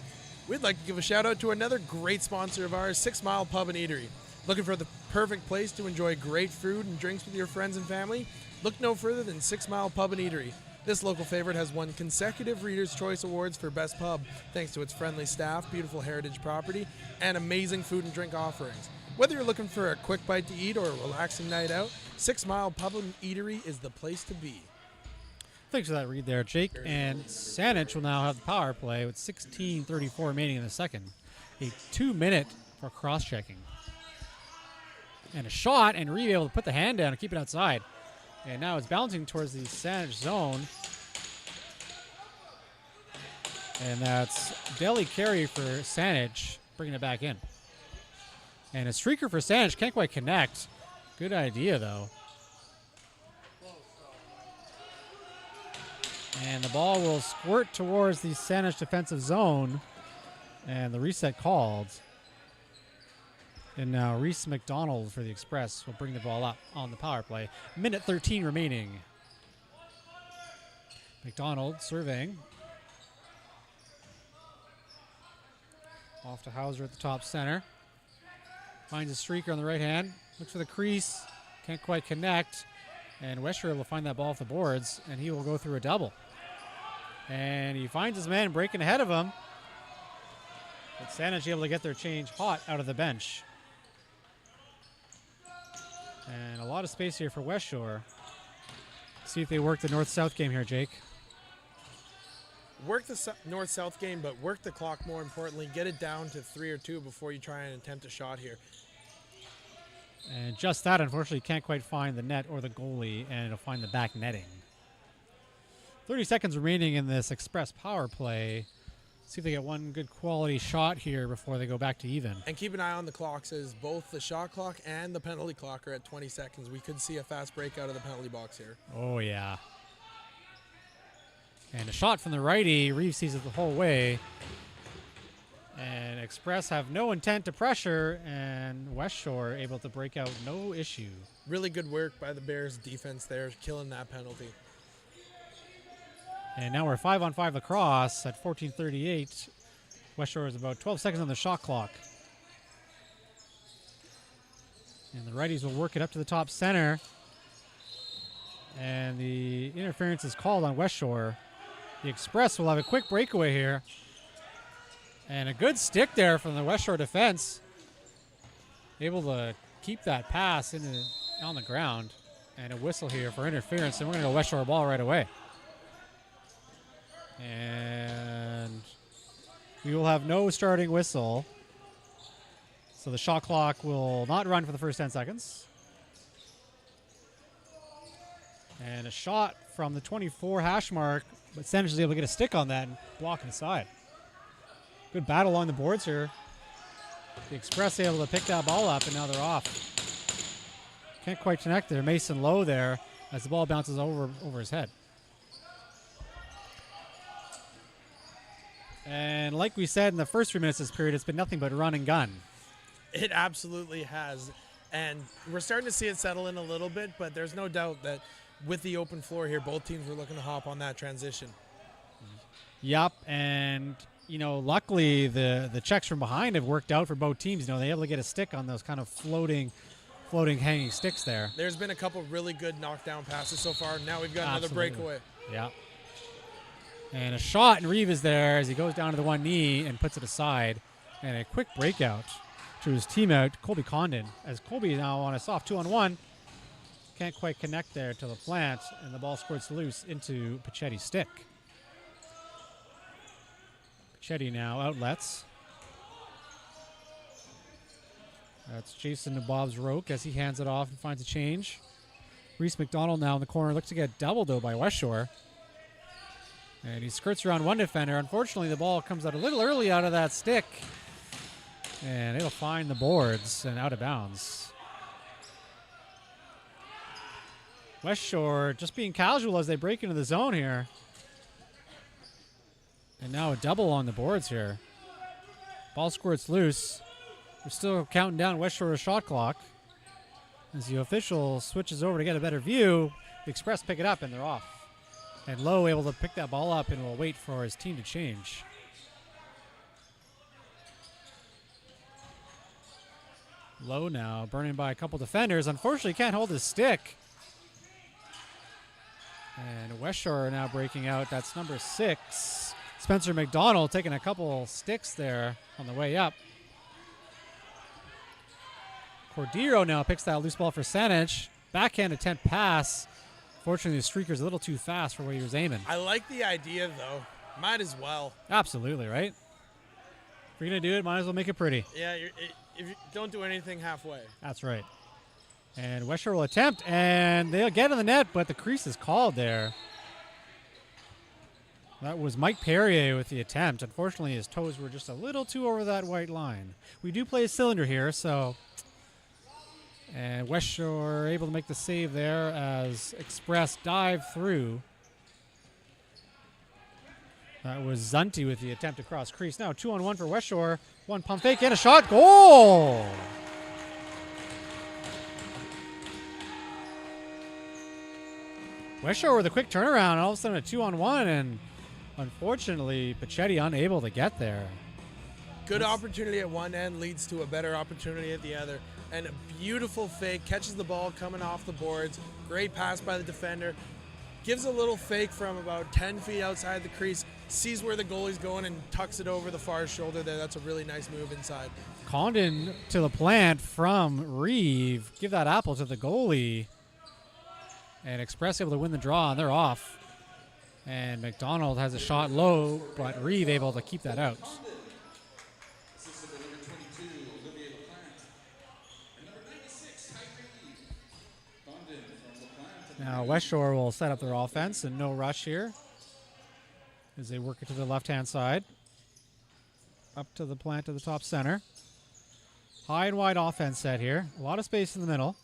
we'd like to give a shout out to another great sponsor of ours, 6 Mile Pub and Eatery. Looking for the perfect place to enjoy great food and drinks with your friends and family? Look no further than 6 Mile Pub and Eatery. This local favorite has won consecutive Reader's Choice Awards for Best Pub, thanks to its friendly staff, beautiful heritage property, and amazing food and drink offerings. Whether you're looking for a quick bite to eat or a relaxing night out, 6 Mile Pub and Eatery is the place to be. Thanks for that read there, Jake. And Saanich will now have the power play with 16:34 remaining in the second. A 2-minute for cross-checking. And a shot, and Reeve able to put the hand down and keep it outside. And now it's bouncing towards the Saanich zone. And that's Deli carry for Saanich, bringing it back in. And a streaker for Saanich, can't quite connect. Good idea, though. And the ball will squirt towards the Saanich defensive zone. And the reset called. And now Reese McDonald for the Express will bring the ball up on the power play. Minute 13 remaining. McDonald surveying. Off to Hauser at the top center. Finds a streaker on the right hand. Looks for the crease. Can't quite connect. And Westshore will find that ball off the boards, and he will go through a double. And he finds his man breaking ahead of him. But Saanich able to get their change hot out of the bench. And a lot of space here for Westshore. See if they work the north-south game here, Jake. Work the north-south game, but work the clock more importantly. Get it down to 3 or 2 before you try and attempt a shot here. And just that, unfortunately, can't quite find the net or the goalie, and it'll find the back netting. 30 seconds remaining in this Express power play. See if they get one good quality shot here before they go back to even. And keep an eye on the clocks, as both the shot clock and the penalty clock are at 20 seconds. We could see a fast break out of the penalty box here. Oh, yeah. And a shot from the righty. Reeves sees it the whole way. And Express have no intent to pressure, and Westshore able to break out no issue. Really good work by the Bears defense there, killing that penalty. And now we're 5-on-5 lacrosse at 14:38. Westshore is about 12 seconds on the shot clock. And the righties will work it up to the top center. And the interference is called on Westshore. The Express will have a quick breakaway here. And a good stick there from the Westshore defense. Able to keep that pass on the ground. And a whistle here for interference. And we're going to go Westshore ball right away. And we will have no starting whistle. So the shot clock will not run for the first 10 seconds. And a shot from the 24 hash mark, but Saanich is able to get a stick on that and block inside. Good battle along the boards here. The Express able to pick that ball up, and now they're off. Can't quite connect there. Mason Lowe there as the ball bounces over his head. And like we said in the first 3 minutes of this period, it's been nothing but run and gun. It absolutely has. And we're starting to see it settle in a little bit, but there's no doubt that with the open floor here, both teams were looking to hop on that transition. Yup, and luckily the checks from behind have worked out for both teams. They're able to get a stick on those kind of floating hanging sticks there. There's been a couple really good knockdown passes so far. Now we've got another breakaway. Yeah. And a shot, and Reeve is there as he goes down to the one knee and puts it aside. And a quick breakout. to his teammate, Colby Condon, as Colby now on a soft 2-on-1. Can't quite connect there to the plant, and the ball squirts loose into Pachetti's stick. Pachetti now outlets. That's Jason to Bob's Roke as he hands it off and finds a change. Reese McDonald now in the corner. Looks to get doubled, though, by Westshore. And he skirts around one defender. Unfortunately, the ball comes out a little early out of that stick. And it'll find the boards and out of bounds. Westshore just being casual as they break into the zone here. And now a double on the boards here. Ball squirts loose. We're still counting down Westshore's shot clock. As the official switches over to get a better view, the Express pick it up and they're off. And Lowe able to pick that ball up and will wait for his team to change. Lowe now burning by a couple defenders. Unfortunately, can't hold his stick. And Westshore now breaking out. That's number 6. Spencer McDonald taking a couple sticks there on the way up. Cordero now picks that loose ball for Saanich. Backhand attempt pass. Fortunately, the streaker's a little too fast for where he was aiming. I like the idea, though. Might as well. Absolutely, right? If you're going to do it, might as well make it pretty. Yeah, if you don't do anything halfway. That's right. And Westshore will attempt, and they'll get in the net, but the crease is called there. That was Mike Perrier with the attempt. Unfortunately, his toes were just a little too over that white line. We do play a cylinder here, so... And Westshore able to make the save there as Express dive through. That was Zunti with the attempt to cross crease. Now 2-on-1 for Westshore. One pump fake and a shot. Goal! Westshore with a quick turnaround. And all of a sudden a 2-on-1, and unfortunately Pachetti unable to get there. Good opportunity at one end leads to a better opportunity at the other. And a beautiful fake, catches the ball coming off the boards. Great pass by the defender. Gives a little fake from about 10 feet outside the crease. Sees where the goalie's going and tucks it over the far shoulder there. That's a really nice move inside. Condon to the plant from Reeve. Give that apple to the goalie. And Express able to win the draw, and they're off. And McDonald has a shot low, but Reeve able to keep that out. Now Westshore will set up their offense, and no rush here as they work it to the left-hand side. Up to the plant to the top center. High and wide offense set here. A lot of space in the middle.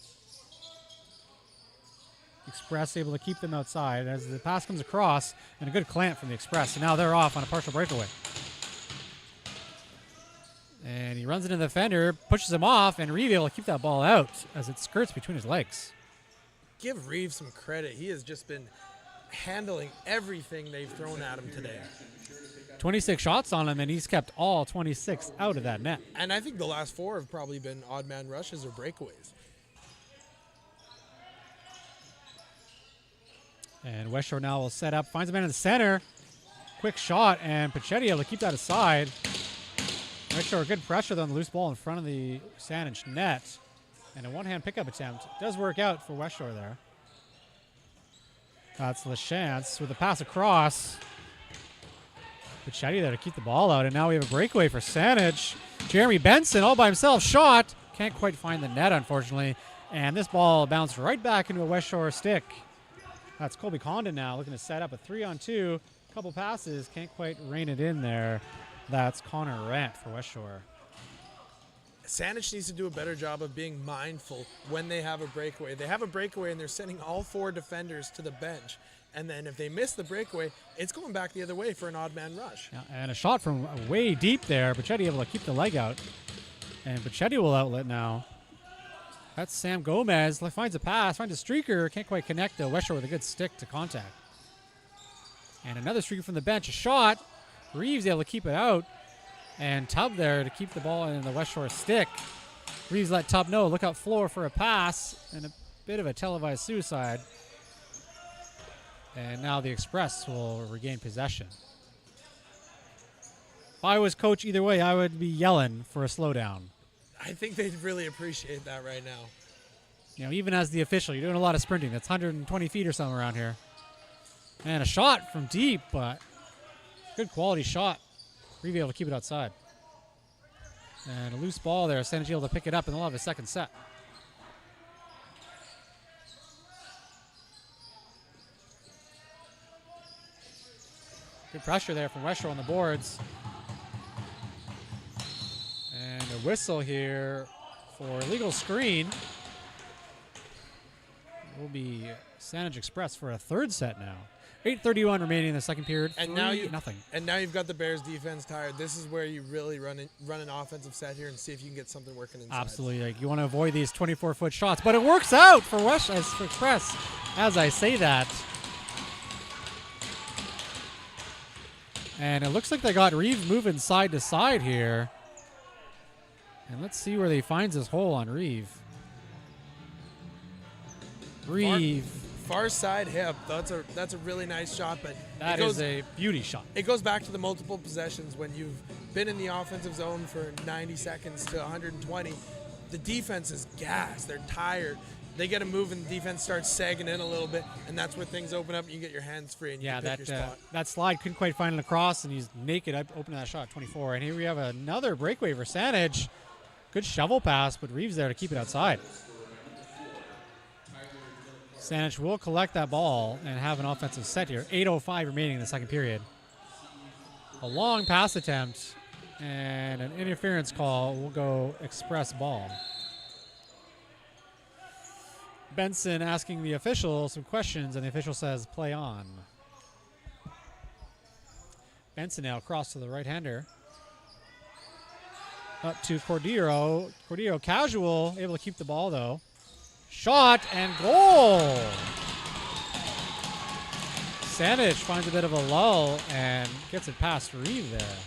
Express able to keep them outside as the pass comes across, and a good clamp from the Express. And now they're off on a partial breakaway. And he runs into the defender, pushes him off, and Reeve able to keep that ball out as it skirts between his legs. Give Reeves some credit. He has just been handling everything they've thrown at him today. 26 shots on him, and he's kept all 26 out of that net. And I think the last 4 have probably been odd man rushes or breakaways. And Westshore now will set up, finds a man in the center. Quick shot, and Pachetti able to keep that aside. Westshore, good pressure on the loose ball in front of the Saanich net. And a one-hand pickup attempt. Does work out for Westshore there. That's LaChance with a pass across. Pachetti there to keep the ball out. And now we have a breakaway for Saanich. Jeremy Benson all by himself. Shot. Can't quite find the net, unfortunately. And this ball bounced right back into a Westshore stick. That's Colby Condon now looking to set up a 3-on-2. Couple passes. Can't quite rein it in there. That's Connor Rant for Westshore. Saanich needs to do a better job of being mindful when they have a breakaway. They have a breakaway and they're sending all 4 defenders to the bench. And then if they miss the breakaway, it's going back the other way for an odd man rush. Yeah, and a shot from way deep there. Pachetti able to keep the leg out. And Pachetti will outlet now. That's Sam Gomez. Finds a pass, finds a streaker. Can't quite connect though. Westshore with a good stick to contact. And another streaker from the bench. A shot. Reeves able to keep it out. And Tubb there to keep the ball in the Westshore stick. Reeves let Tubb know, look out floor for a pass, and a bit of a televised suicide. And now the Express will regain possession. If I was coach either way, I would be yelling for a slowdown. I think they'd really appreciate that right now. You know, even as the official, you're doing a lot of sprinting. That's 120 feet or something around here. And a shot from deep, but good quality shot. Reeve able to keep it outside. And a loose ball there. Saanich able to pick it up, and they'll have a second set. Good pressure there from Westshore on the boards. And a whistle here for illegal screen. Will be Saanich Express for a third set now. 8:31 remaining in the second period. And now nothing. And now you've got the Bears defense tired. This is where you really run an offensive set here and see if you can get something working inside. Absolutely. Like, you want to avoid these 24-foot shots, but it works out for for Express as I say that. And it looks like they got Reeve moving side to side here. And let's see where he finds his hole on Reeve. Reeve. Far side hip. That's a really nice shot, but That is a beauty shot. It goes back to the multiple possessions when you've been in the offensive zone for 90 seconds to 120. The defense is gassed. They're tired. They get a move and the defense starts sagging in a little bit, and that's where things open up and you get your hands free and you can pick your spot. That slide couldn't quite find it across, and he's naked opening that shot, 24. And here we have another breakaway for Saanich. Good shovel pass, but Reeves there to keep it outside. Saanich will collect that ball and have an offensive set here. 8:05 remaining in the second period. A long pass attempt and an interference call will go Express ball. Benson asking the official some questions, and the official says, play on. Benson now across to the right-hander. Up to Cordero. Cordero casual, able to keep the ball, though. Shot and goal! Saanich finds a bit of a lull and gets it past Reeve there.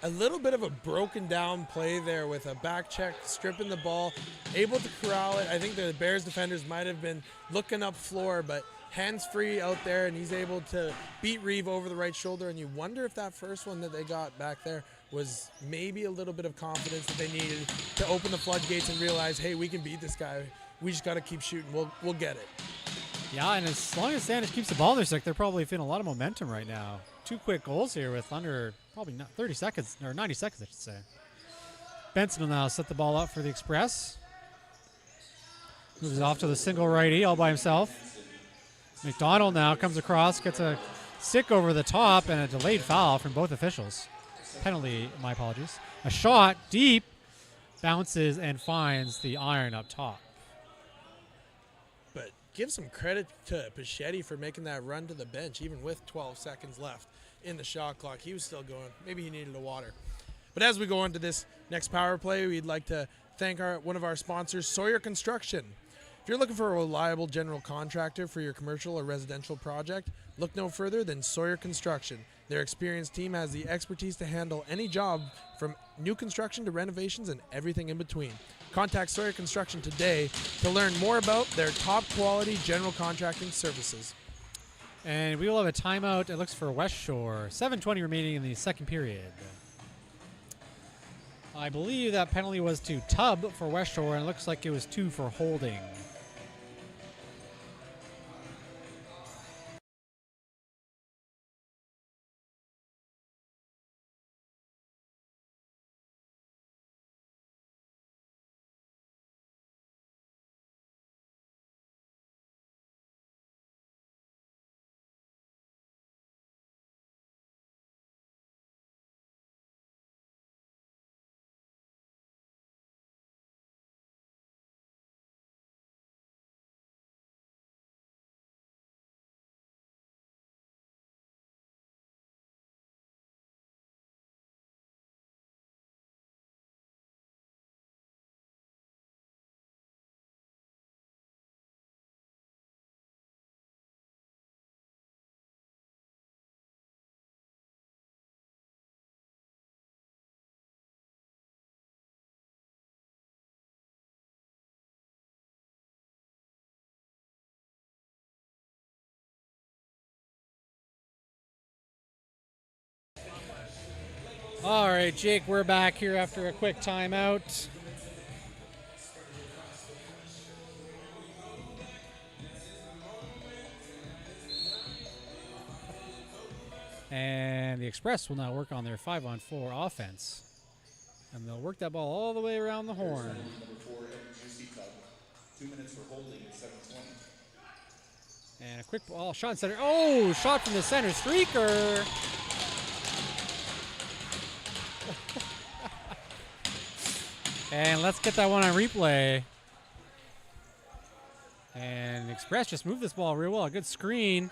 A little bit of a broken down play there with a back check, stripping the ball, able to corral it. I think the Bears defenders might have been looking up floor, but hands free out there, and he's able to beat Reeve over the right shoulder. And you wonder if that first one that they got back there was maybe a little bit of confidence that they needed to open the floodgates and realize, hey, we can beat this guy. We just got to keep shooting. We'll get it. Yeah, and as long as Saanich keeps the ball in their stick, they're probably feeling a lot of momentum right now. 2 quick goals here with under probably not 30 seconds, or 90 seconds, I should say. Benson will now set the ball up for the Express. Moves it off to the single righty all by himself. McDonald now comes across, gets a stick over the top, and a delayed foul from both officials. Penalty, my apologies. A shot deep, bounces and finds the iron up top. But give some credit to Pichetti for making that run to the bench, even with 12 seconds left in the shot clock. He was still going. Maybe he needed a water. But as we go on to this next power play, we'd like to thank one of our sponsors, Sawyer Construction. If you're looking for a reliable general contractor for your commercial or residential project, look no further than Sawyer Construction. Their experienced team has the expertise to handle any job from new construction to renovations and everything in between. Contact Sawyer Construction today to learn more about their top quality general contracting services. And we will have a timeout. It looks for Westshore. 7:20 remaining in the second period. I believe that penalty was to Tubb for Westshore, and it looks like it was 2 for holding. All right, Jake, we're back here after a quick timeout. And the Express will now work on their 5-on-4 offense. And they'll work that ball all the way around the horn. Number 4, Juicy Cup. 2 minutes for holding at 7:20. And a quick ball, shot in center. Oh, shot from the center streaker. And let's get that one on replay. And Express just moved this ball real well. A good screen.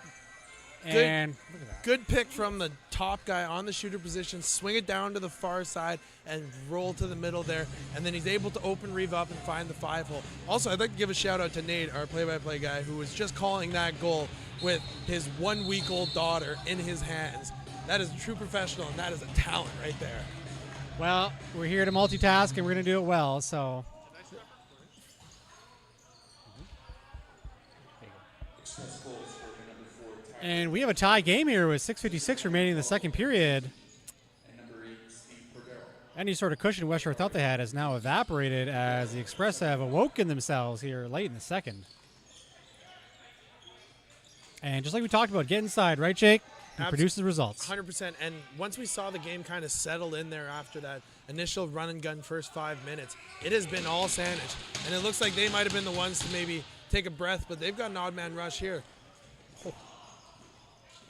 And look at that. Good pick from the top guy on the shooter position. Swing it down to the far side and roll to the middle there. And then he's able to open Reeve up and find the 5-hole. Also, I'd like to give a shout out to Nate, our play-by-play guy, who was just calling that goal with his 1-week-old daughter in his hands. That is a true professional, and that is a talent right there. Well, we're here to multitask, and we're going to do it well, so. Express goals for number 4, Tyler. And we have a tie game here with 6:56 remaining in the second period. And number 8, Steve Cordero. Any sort of cushion Westshore thought they had has now evaporated as the Express have awoken themselves here late in the second. And just like we talked about, get inside, right, Jake? And produces results. 100%. And once we saw the game kind of settle in there after that initial run and gun first 5 minutes, it has been all Saanich. And it looks like they might have been the ones to maybe take a breath, but they've got an odd man rush here.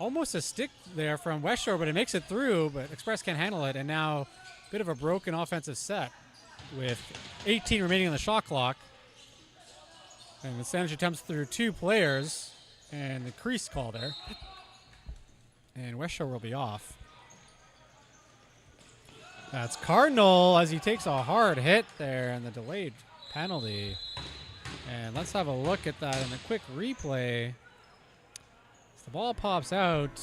Almost a stick there from Westshore, but it makes it through, but Express can't handle it. And now a bit of a broken offensive set with 18 remaining on the shot clock. And the Saanich attempts through 2 players, and the crease call there. And Westshore will be off. That's Cardinal as he takes a hard hit there and the delayed penalty. And let's have a look at that in a quick replay. As the ball pops out,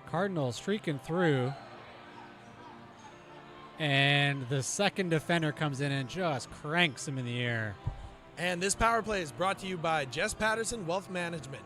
Cardinal streaking through. And the second defender comes in and just cranks him in the air. And this power play is brought to you by Jess Patterson Wealth Management.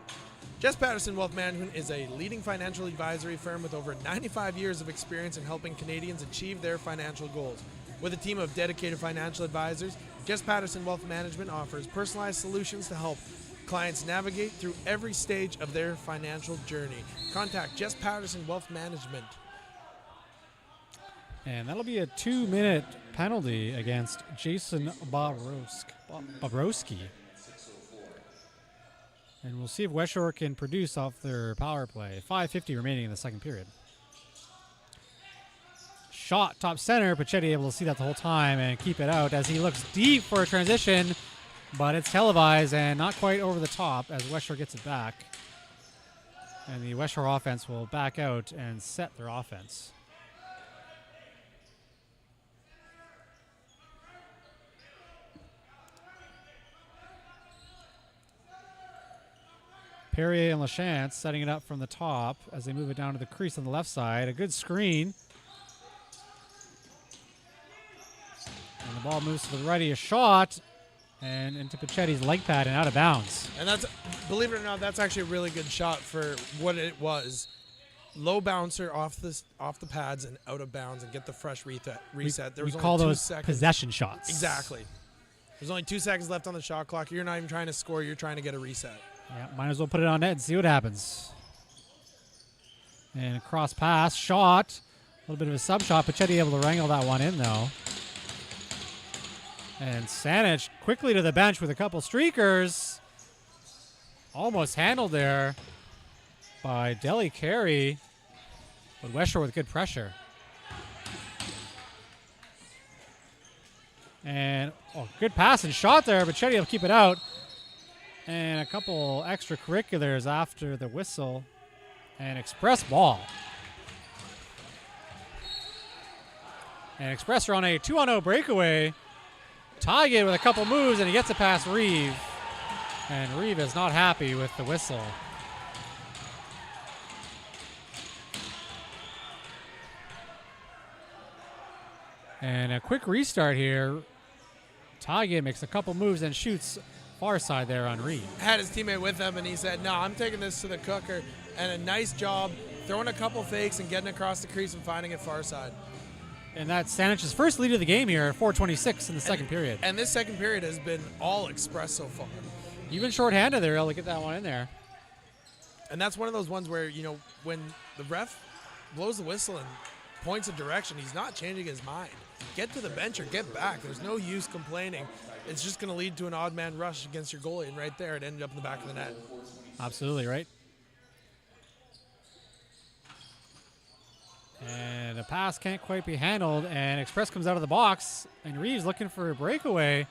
Jess Patterson Wealth Management is a leading financial advisory firm with over 95 years of experience in helping Canadians achieve their financial goals. With a team of dedicated financial advisors, Jess Patterson Wealth Management offers personalized solutions to help clients navigate through every stage of their financial journey. Contact Jess Patterson Wealth Management. And that'll be a 2-minute penalty against Jason Bobrovsky. And we'll see if Westshore can produce off their power play. 5:50 remaining in the second period. Shot top center. Pachetti able to see that the whole time and keep it out as he looks deep for a transition, but it's televised and not quite over the top as Westshore gets it back. And the Westshore offense will back out and set their offense. Perrier and LaChance setting it up from the top as they move it down to the crease on the left side. A good screen. And the ball moves to the righty. A shot. And into Pachetti's leg pad and out of bounds. And that's, believe it or not, that's actually a really good shot for what it was. Low bouncer off the pads and out of bounds and get the fresh reset. There was we only call 2 those seconds. possession shots. Exactly. There's only 2 seconds left on the shot clock. You're not even trying to score. You're trying to get a reset. Yeah, might as well put it on net and see what happens. And a cross pass, shot. A little bit of a sub shot. Pachetti able to wrangle that one in, though. And Saanich quickly to the bench with a couple streakers. Almost handled there by Deli Carey. But Westshore with good pressure. And good pass and shot there. Pachetti will keep it out. And a couple extracurriculars after the whistle. And Express ball. And Express are on a 2-on-0 breakaway. Tigid with a couple moves, and he gets it past Reeve. And Reeve is not happy with the whistle. And a quick restart here. Tigid makes a couple moves and shoots far side there on Reeve. Had his teammate with him, and he said, no, I'm taking this to the cooker. And a nice job throwing a couple fakes and getting across the crease and finding it far side. And that's Saanich's first lead of the game here, 4:26 in the second period. And this second period has been all Express so far. Even shorthanded, they're able to get that one in there. And that's one of those ones where, you know, when the ref blows the whistle and points a direction, he's not changing his mind. Get to the bench or get back. There's no use complaining. It's just going to lead to an odd man rush against your goalie, and right there it ended up in the back of the net. Absolutely, right? And the pass can't quite be handled, and Express comes out of the box, and Reeves looking for a breakaway.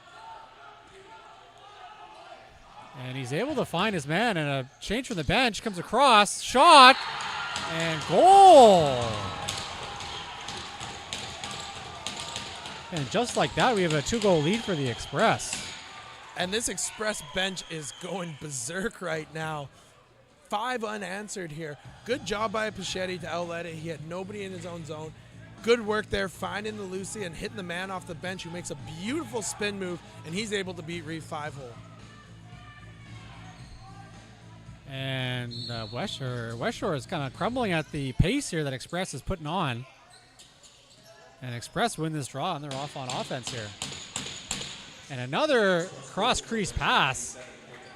And he's able to find his man, and a change from the bench comes across, shot, and goal. And just like that, we have a 2-goal lead for the Express. And this Express bench is going berserk right now. 5 unanswered here. Good job by Pichetti to outlet it. He had nobody in his own zone. Good work there, finding the Lucy and hitting the man off the bench who makes a beautiful spin move, and he's able to beat Reeve 5-hole. And Westshore is kind of crumbling at the pace here that Express is putting on. And Express win this draw, and they're off on offense here. And another cross-crease pass.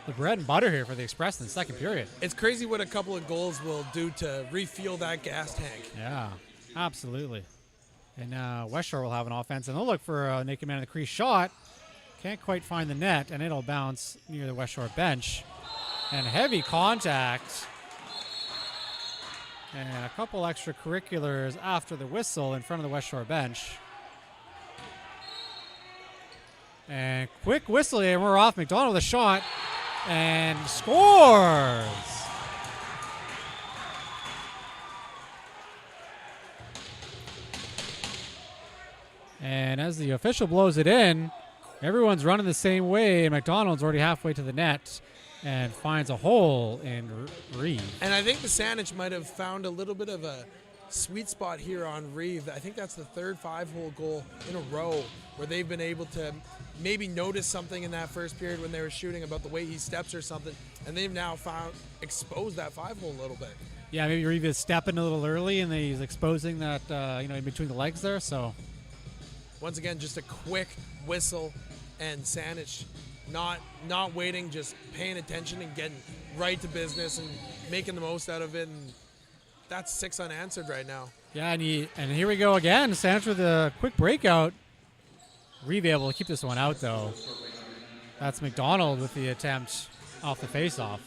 The bread and butter here for the Express in the second period. It's crazy what a couple of goals will do to refuel that gas tank. Yeah, absolutely. And now Westshore will have an offense, and they'll look for a naked man in the crease shot. Can't quite find the net, and it'll bounce near the Westshore bench. And heavy contact. And a couple extracurriculars after the whistle in front of the Westshore bench. And quick whistle here, and we're off. McDonald with a shot. And scores! And as the official blows it in, everyone's running the same way, and McDonald's already halfway to the net and finds a hole in Reeve. And I think the Saanich might have found a little bit of a sweet spot here on Reeve. I think that's the third 5-hole goal in a row where they've been able to maybe notice something in that first period when they were shooting about the way he steps or something, and they've now exposed that 5-hole a little bit. Yeah, maybe Reeve is stepping a little early, and he's exposing that, in between the legs there. So once again, just a quick whistle, and Saanich not waiting, just paying attention and getting right to business and making the most out of it. And that's 6 unanswered right now. Yeah, and here we go again. Saanich with a quick breakout. Reeve able to keep this one out, though. That's McDonald with the attempt off the faceoff.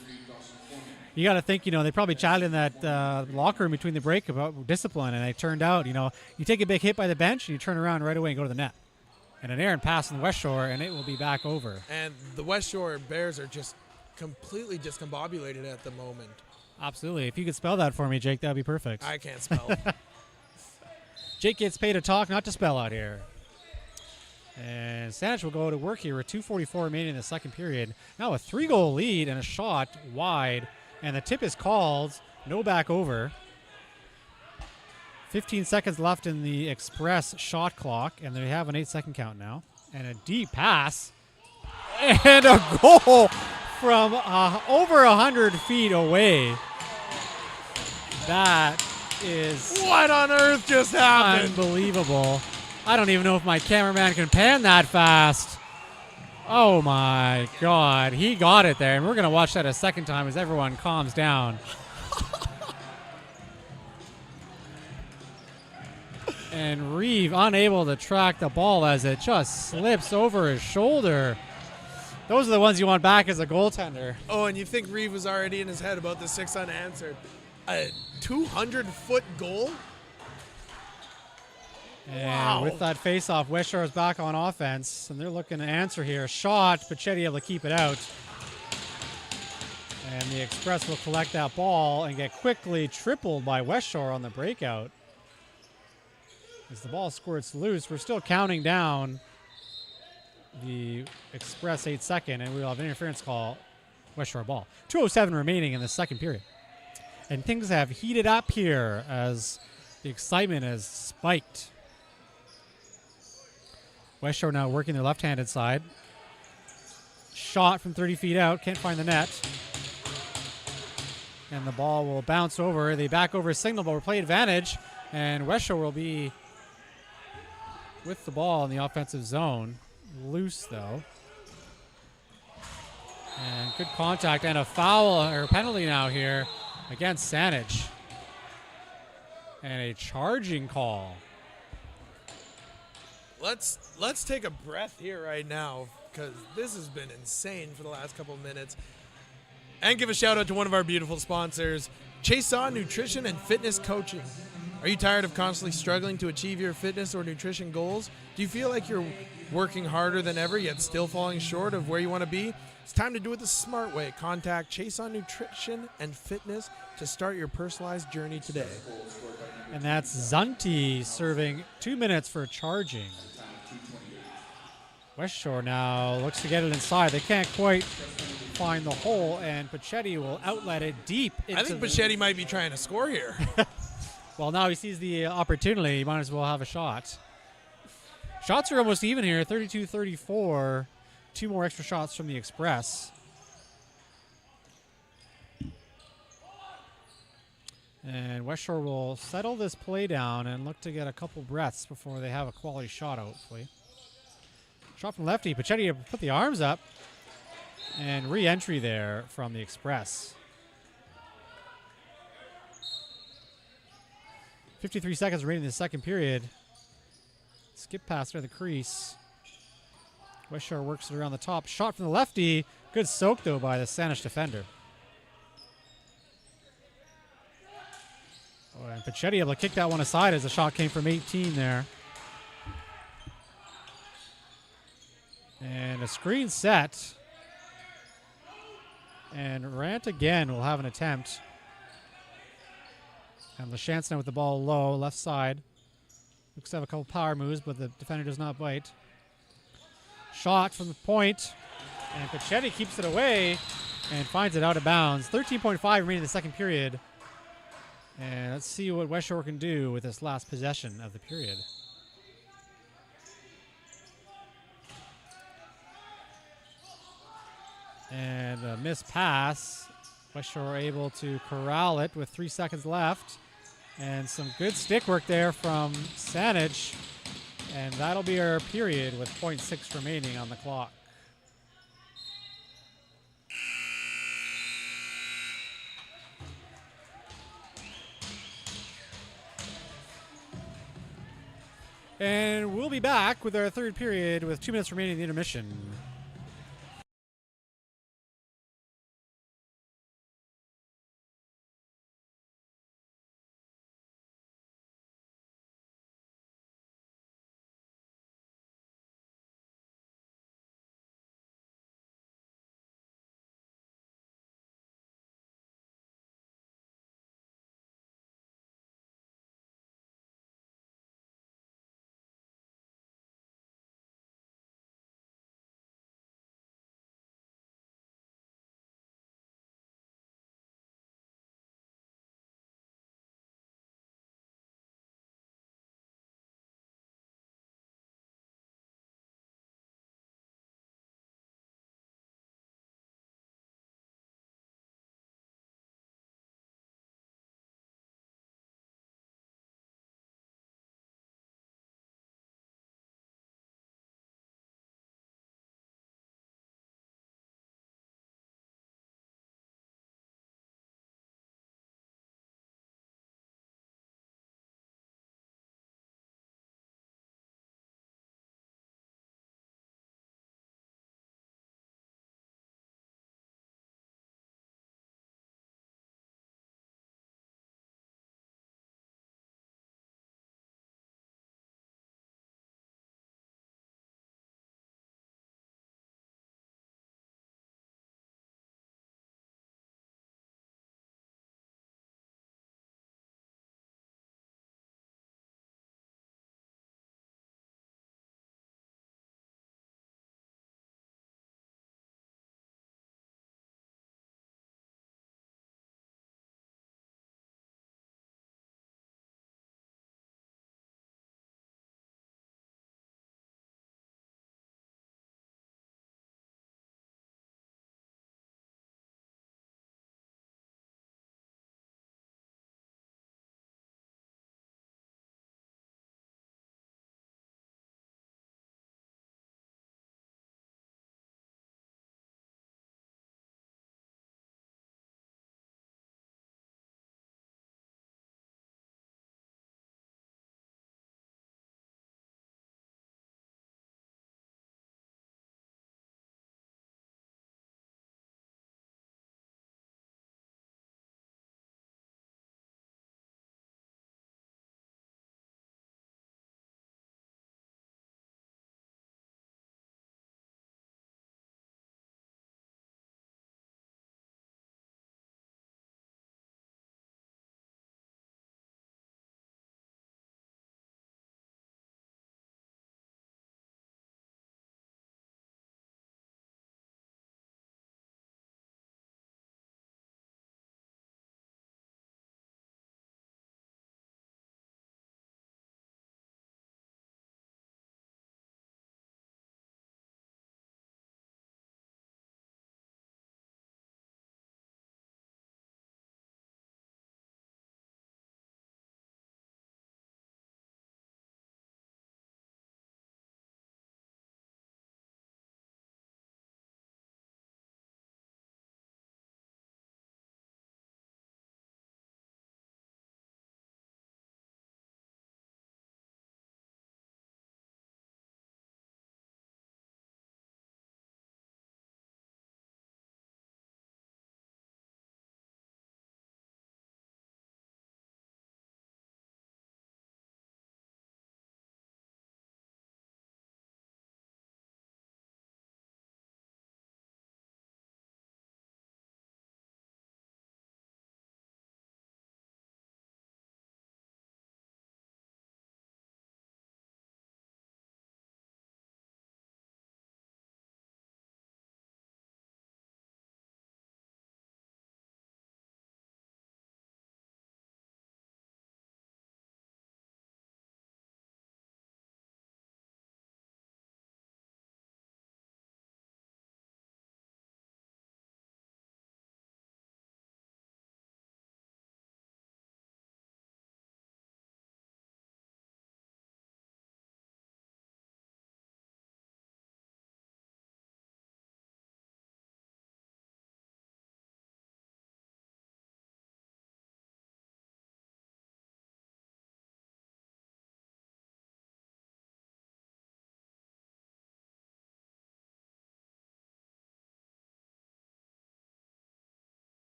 You got to think, they probably chatted in that locker room between the break about discipline, and it turned out, you take a big hit by the bench and you turn around right away and go to the net. And an errant pass on the Westshore, and it will be back over. And the Westshore Bears are just completely discombobulated at the moment. Absolutely. If you could spell that for me, Jake, that would be perfect. I can't spell. Jake gets paid to talk, not to spell out here. And Saanich will go to work here with 2:44 remaining in the second period. Now a 3-goal lead and a shot wide. And the tip is called. No back over. 15 seconds left in the Express shot clock. And they have an 8-second count now. And a deep pass. And a goal from over 100 feet away. That is what on earth just happened? Unbelievable. I don't even know if my cameraman can pan that fast. Oh my God. He got it there. And we're going to watch that a second time as everyone calms down. And Reeve unable to track the ball as it just slips over his shoulder. Those are the ones you want back as a goaltender. Oh, and you think Reeve was already in his head about the 6 unanswered. A 200-foot goal? And wow. With that face-off, Westshore is back on offense, and they're looking to answer here. Shot, Pichetti able to keep it out. And the Express will collect that ball and get quickly tripled by Westshore on the breakout. As the ball squirts loose, we're still counting down the Express 8-second, and we'll have an interference call, Westshore ball. 2:07 remaining in the second period. And things have heated up here as the excitement has spiked. Westshore now working their left-handed side. Shot from 30 feet out. Can't find the net. And the ball will bounce over. They back over signal, but we're play advantage. And Westshore will be with the ball in the offensive zone. Loose, though. And good contact and a foul or penalty now here against Saanich. And a charging call. Let's take a breath here right now, because this has been insane for the last couple of minutes. And give a shout out to one of our beautiful sponsors, Chason Nutrition and Fitness Coaching. Are you tired of constantly struggling to achieve your fitness or nutrition goals? Do you feel like you're working harder than ever yet still falling short of where you want to be? It's time to do it the smart way. Contact Chason Nutrition and Fitness to start your personalized journey today. And that's Zunti serving 2 minutes for charging. Westshore now looks to get it inside. They can't quite find the hole, and Pachetti will outlet it deep into I think Pachetti might be trying to score here. Well, now he sees the opportunity. He might as well have a shot. Shots are almost even here, 32-34. 2 more extra shots from the Express. And Westshore will settle this play down and look to get a couple breaths before they have a quality shot, hopefully. Shot from lefty. Pachetti put the arms up. And re-entry there from the Express. 53 seconds remaining in the second period. Skip pass near the crease. Westshore works it around the top. Shot from the lefty. Good soak, though, by the Saanich defender. Oh, and Pachetti able to kick that one aside as the shot came from 18 there. And a screen set. And Rant again will have an attempt. And LaChance now with the ball low, left side. Looks to have a couple power moves, but the defender does not bite. Shot from the point. And Pachetti keeps it away and finds it out of bounds. 13.5 remaining in the second period. And let's see what Westshore can do with this last possession of the period. And a missed pass. Westshore able to corral it with 3 seconds left. And some good stick work there from Saanich. And that'll be our period with 0.6 remaining on the clock. And we'll be back with our third period with 2 minutes remaining in the intermission.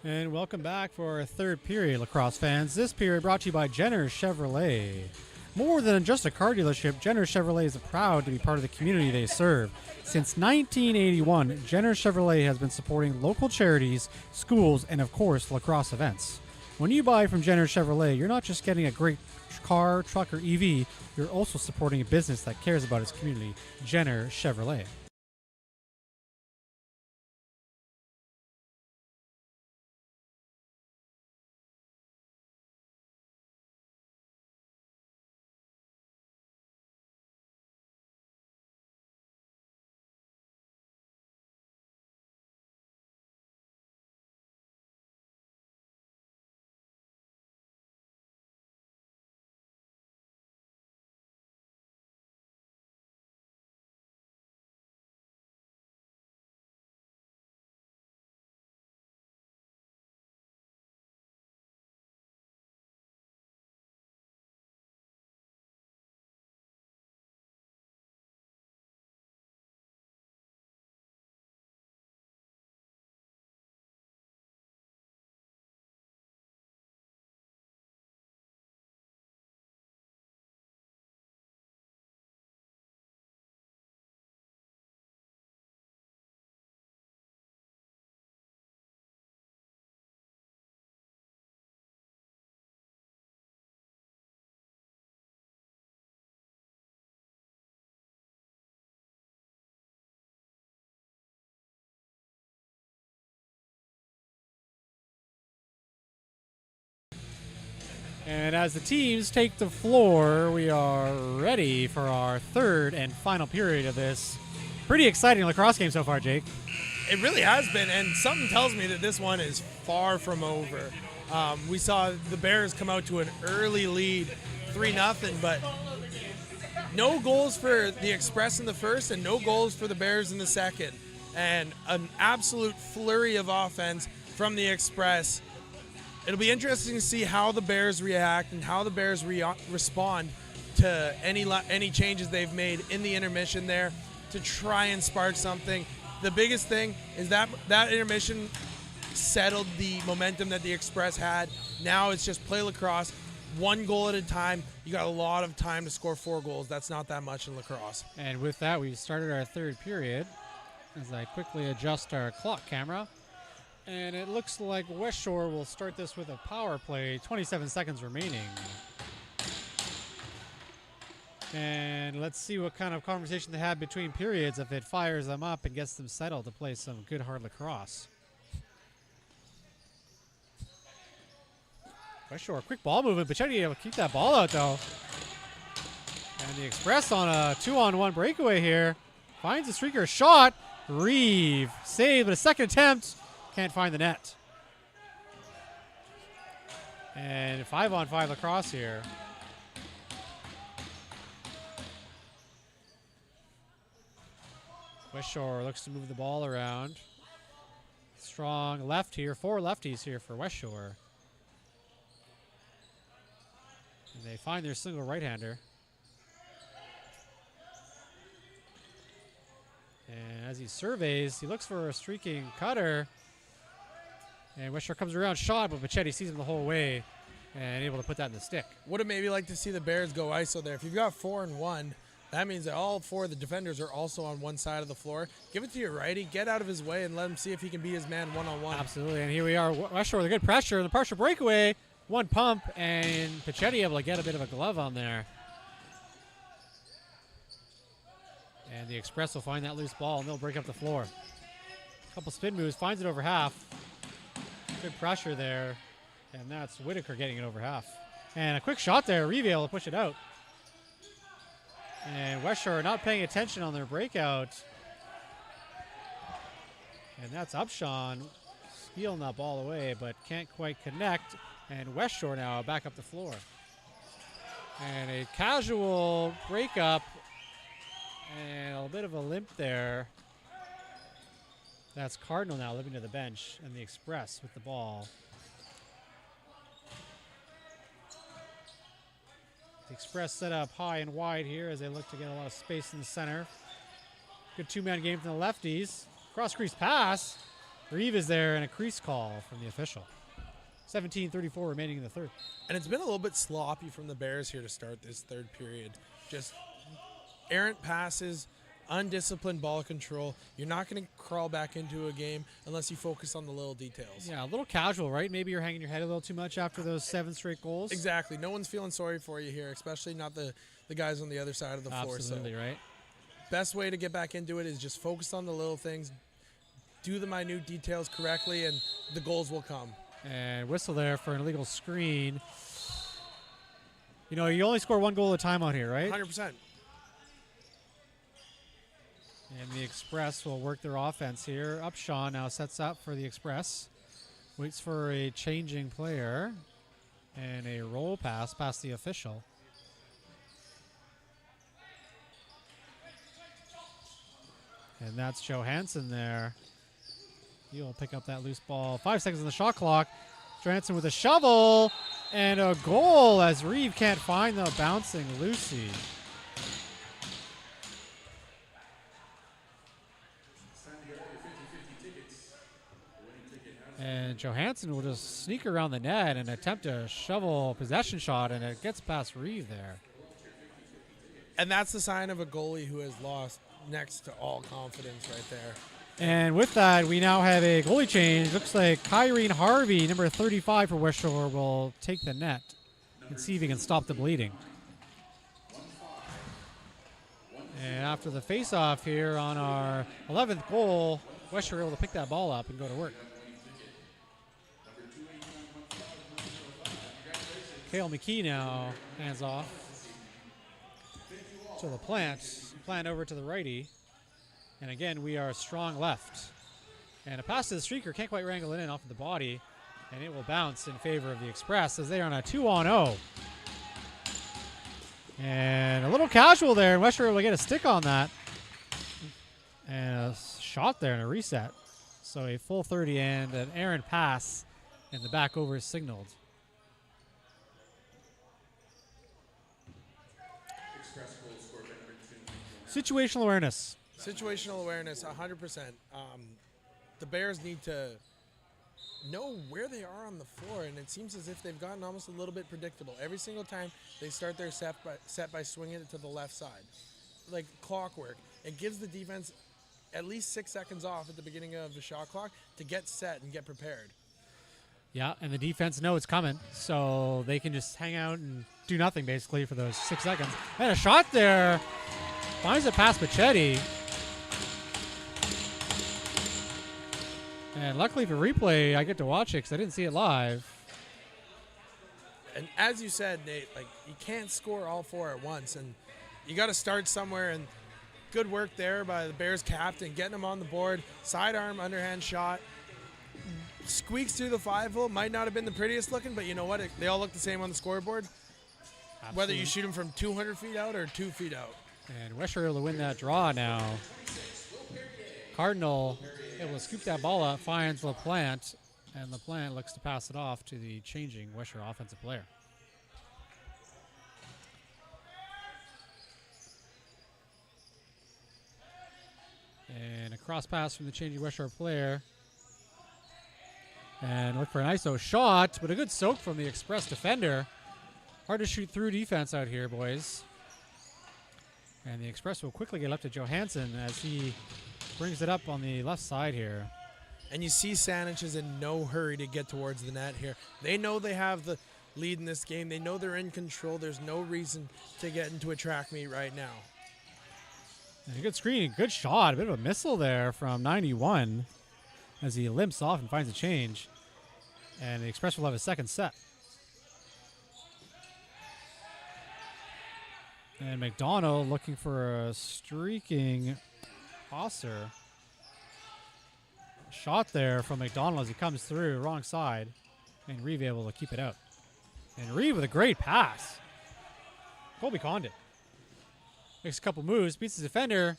And welcome back for our third period, lacrosse fans. This period brought to you by Jenner Chevrolet. More than just a car dealership, Jenner Chevrolet is proud to be part of the community they serve. Since 1981, Jenner Chevrolet has been supporting local charities, schools, and of course, lacrosse events. When you buy from Jenner Chevrolet, you're not just getting a great car, truck, or EV, you're also supporting a business that cares about its community, Jenner Chevrolet. And as the teams take the floor, we are ready for our third and final period of this pretty exciting lacrosse game so far, Jake. It really has been, and something tells me that this one is far from over. We saw the Bears come out to an early lead, 3-0, but no goals for the Express in the first and no goals for the Bears in the second. And an absolute flurry of offense from the Express. It'll be interesting to see how the Bears react and how the Bears respond to any changes they've made in the intermission there to try and spark something. The biggest thing is that intermission settled the momentum that the Express had. Now it's just play lacrosse, one goal at a time. You got a lot of time to score 4 goals. That's not that much in lacrosse. And with that, we started our third period as I quickly adjust our clock camera. And it looks like Westshore will start this with a power play, 27 seconds remaining. And let's see what kind of conversation they have between periods if it fires them up and gets them settled to play some good hard lacrosse. Westshore, quick ball movement, but Chetty able to keep that ball out though. And the Express on a 2-on-1 breakaway here. Finds a streaker shot. Reeve saved, but a second attempt. Can't find the net. And 5-on-5 lacrosse here. Westshore looks to move the ball around. Strong left here. 4 lefties here for Westshore. And they find their single right-hander. And as he surveys, he looks for a streaking cutter. And Westshore comes around, shot, but Machete sees him the whole way and able to put that in the stick. Would have maybe liked to see the Bears go ISO there. If you've got 4 and 1, that means that all 4 of the defenders are also on one side of the floor. Give it to your righty, get out of his way, and let him see if he can beat his man one-on-one. Absolutely, and here we are, Westshore with a good pressure, the partial breakaway, one pump, and Pachetti able to get a bit of a glove on there. And the Express will find that loose ball, and they'll break up the floor. Couple spin moves, finds it over half. Good pressure there, and that's Whitaker getting it over half. And a quick shot there, Reeve able to push it out. And Westshore not paying attention on their breakout. And that's Upshawn stealing that ball away, but can't quite connect. And Westshore now back up the floor. And a casual breakup and a bit of a limp there. That's Cardinal now limping to the bench, and the Express with the ball. The Express set up high and wide here as they look to get a lot of space in the center. Good 2-man game from the lefties. Cross crease pass. Reeve is there and a crease call from the official. 17:34 remaining in the third. And it's been a little bit sloppy from the Bears here to start this third period. Just errant passes, undisciplined ball control. You're not going to crawl back into a game unless you focus on the little details. Yeah, a little casual, right? Maybe you're hanging your head a little too much after those 7 straight goals. Exactly. No one's feeling sorry for you here, especially not the guys on the other side of the floor. Absolutely, right. Best way to get back into it is just focus on the little things, do the minute details correctly, and the goals will come. And whistle there for an illegal screen. You know, you only score 1 goal at a time out here, right? 100%. And the Express will work their offense here. Upshaw now sets up for the Express. Waits for a changing player. And a roll pass past the official. And that's Johansson there. He'll pick up that loose ball. 5 seconds on the shot clock. Johansson with a shovel. And a goal as Reeve can't find the bouncing Lucy. And Johansson will just sneak around the net and attempt a shovel possession shot, and it gets past Reeve there. And that's the sign of a goalie who has lost next to all confidence right there. And with that, we now have a goalie change. Looks like Kyrene Harvey, number 35 for Westshore, will take the net and see if he can stop the bleeding. And after the face-off here on our 11th goal, Westshore able to pick that ball up and go to work. Cale McKee now hands off to the plant over to the righty. And again, we are strong left. And a pass to the streaker, can't quite wrangle it in off of the body. And it will bounce in favor of the Express as they are on a 2-on-0. And a little casual there, and Westshore will get a stick on that. And a shot there and a reset. So a full 30 and an errant pass, and the back over is signaled. Situational awareness. Situational awareness, 100%. The Bears need to know where they are on the floor, and it seems as if they've gotten almost a little bit predictable. Every single time they start their set by swinging it to the left side. Like clockwork. It gives the defense at least 6 seconds off at the beginning of the shot clock to get set and get prepared. Yeah, and the defense know it's coming, so they can just hang out and do nothing basically for those 6 seconds. And a shot there. Finds it past Pachetti. And luckily for replay, I get to watch it because I didn't see it live. And as you said, Nate, like you can't score all 4 at once, and you got to start somewhere. And good work there by the Bears captain, getting them on the board. Sidearm, underhand shot. Squeaks through the 5-hole. Might not have been the prettiest looking, but you know what? They all look the same on the scoreboard. Absolutely. Whether you shoot them from 200 feet out or 2 feet out. And Westshore able to win that draw now. Cardinal able to scoop that ball up, finds LaPlante, and LaPlante looks to pass it off to the changing Westshore offensive player. And a cross pass from the changing Westshore player. And look for an ISO shot, but a good soak from the Express defender. Hard to shoot through defense out here, boys. And the Express will quickly get up to Johansson as he brings it up on the left side here. And you see Saanich is in no hurry to get towards the net here. They know they have the lead in this game. They know they're in control. There's no reason to get into a track meet right now. And a good screen, good shot. A bit of a missile there from 91 as he limps off and finds a change. And the Express will have a second set. And McDonald looking for a streaking Osser. Shot there from McDonald as he comes through, wrong side. And Reeve able to keep it out. And Reeve with a great pass. Colby Condit makes a couple moves, beats the defender,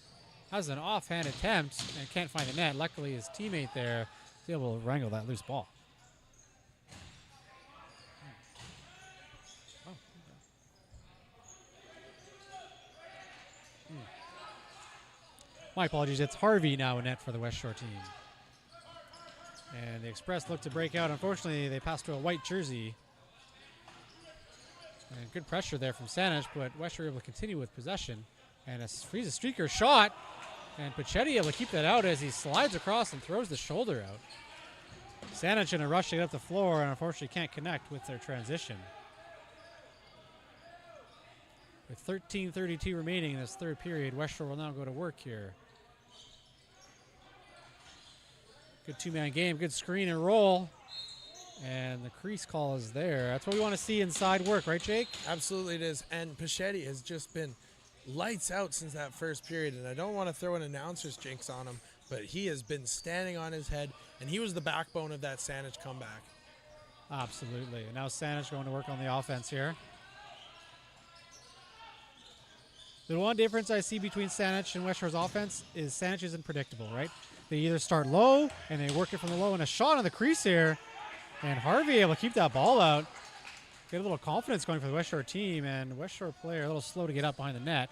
has an offhand attempt, and can't find the net. Luckily, his teammate there is able to wrangle that loose ball. My apologies. It's Harvey now in net for the Westshore team. And the Express look to break out. Unfortunately, they passed to a white jersey. And good pressure there from Saanich, but Westshore able to continue with possession. And a freeze a streaker shot. And Pachetti able to keep that out as he slides across and throws the shoulder out. Saanich in a rush to get up the floor and unfortunately can't connect with their transition. With 13:32 remaining in this third period, Westshore will now go to work here. Good two-man game, good screen and roll. And the crease call is there. That's what we want to see inside work, right, Jake? Absolutely it is. And Pachetti has just been lights out since that first period. And I don't want to throw an announcer's jinx on him, but he has been standing on his head, and he was the backbone of that Saanich comeback. Absolutely. And now Saanich going to work on the offense here. The one difference I see between Saanich and Westshore's offense is Saanich isn't predictable, right? They either start low and they work it from the low, and a shot on the crease here. And Harvey able to keep that ball out. Get a little confidence going for the Westshore team, and Westshore player a little slow to get up behind the net.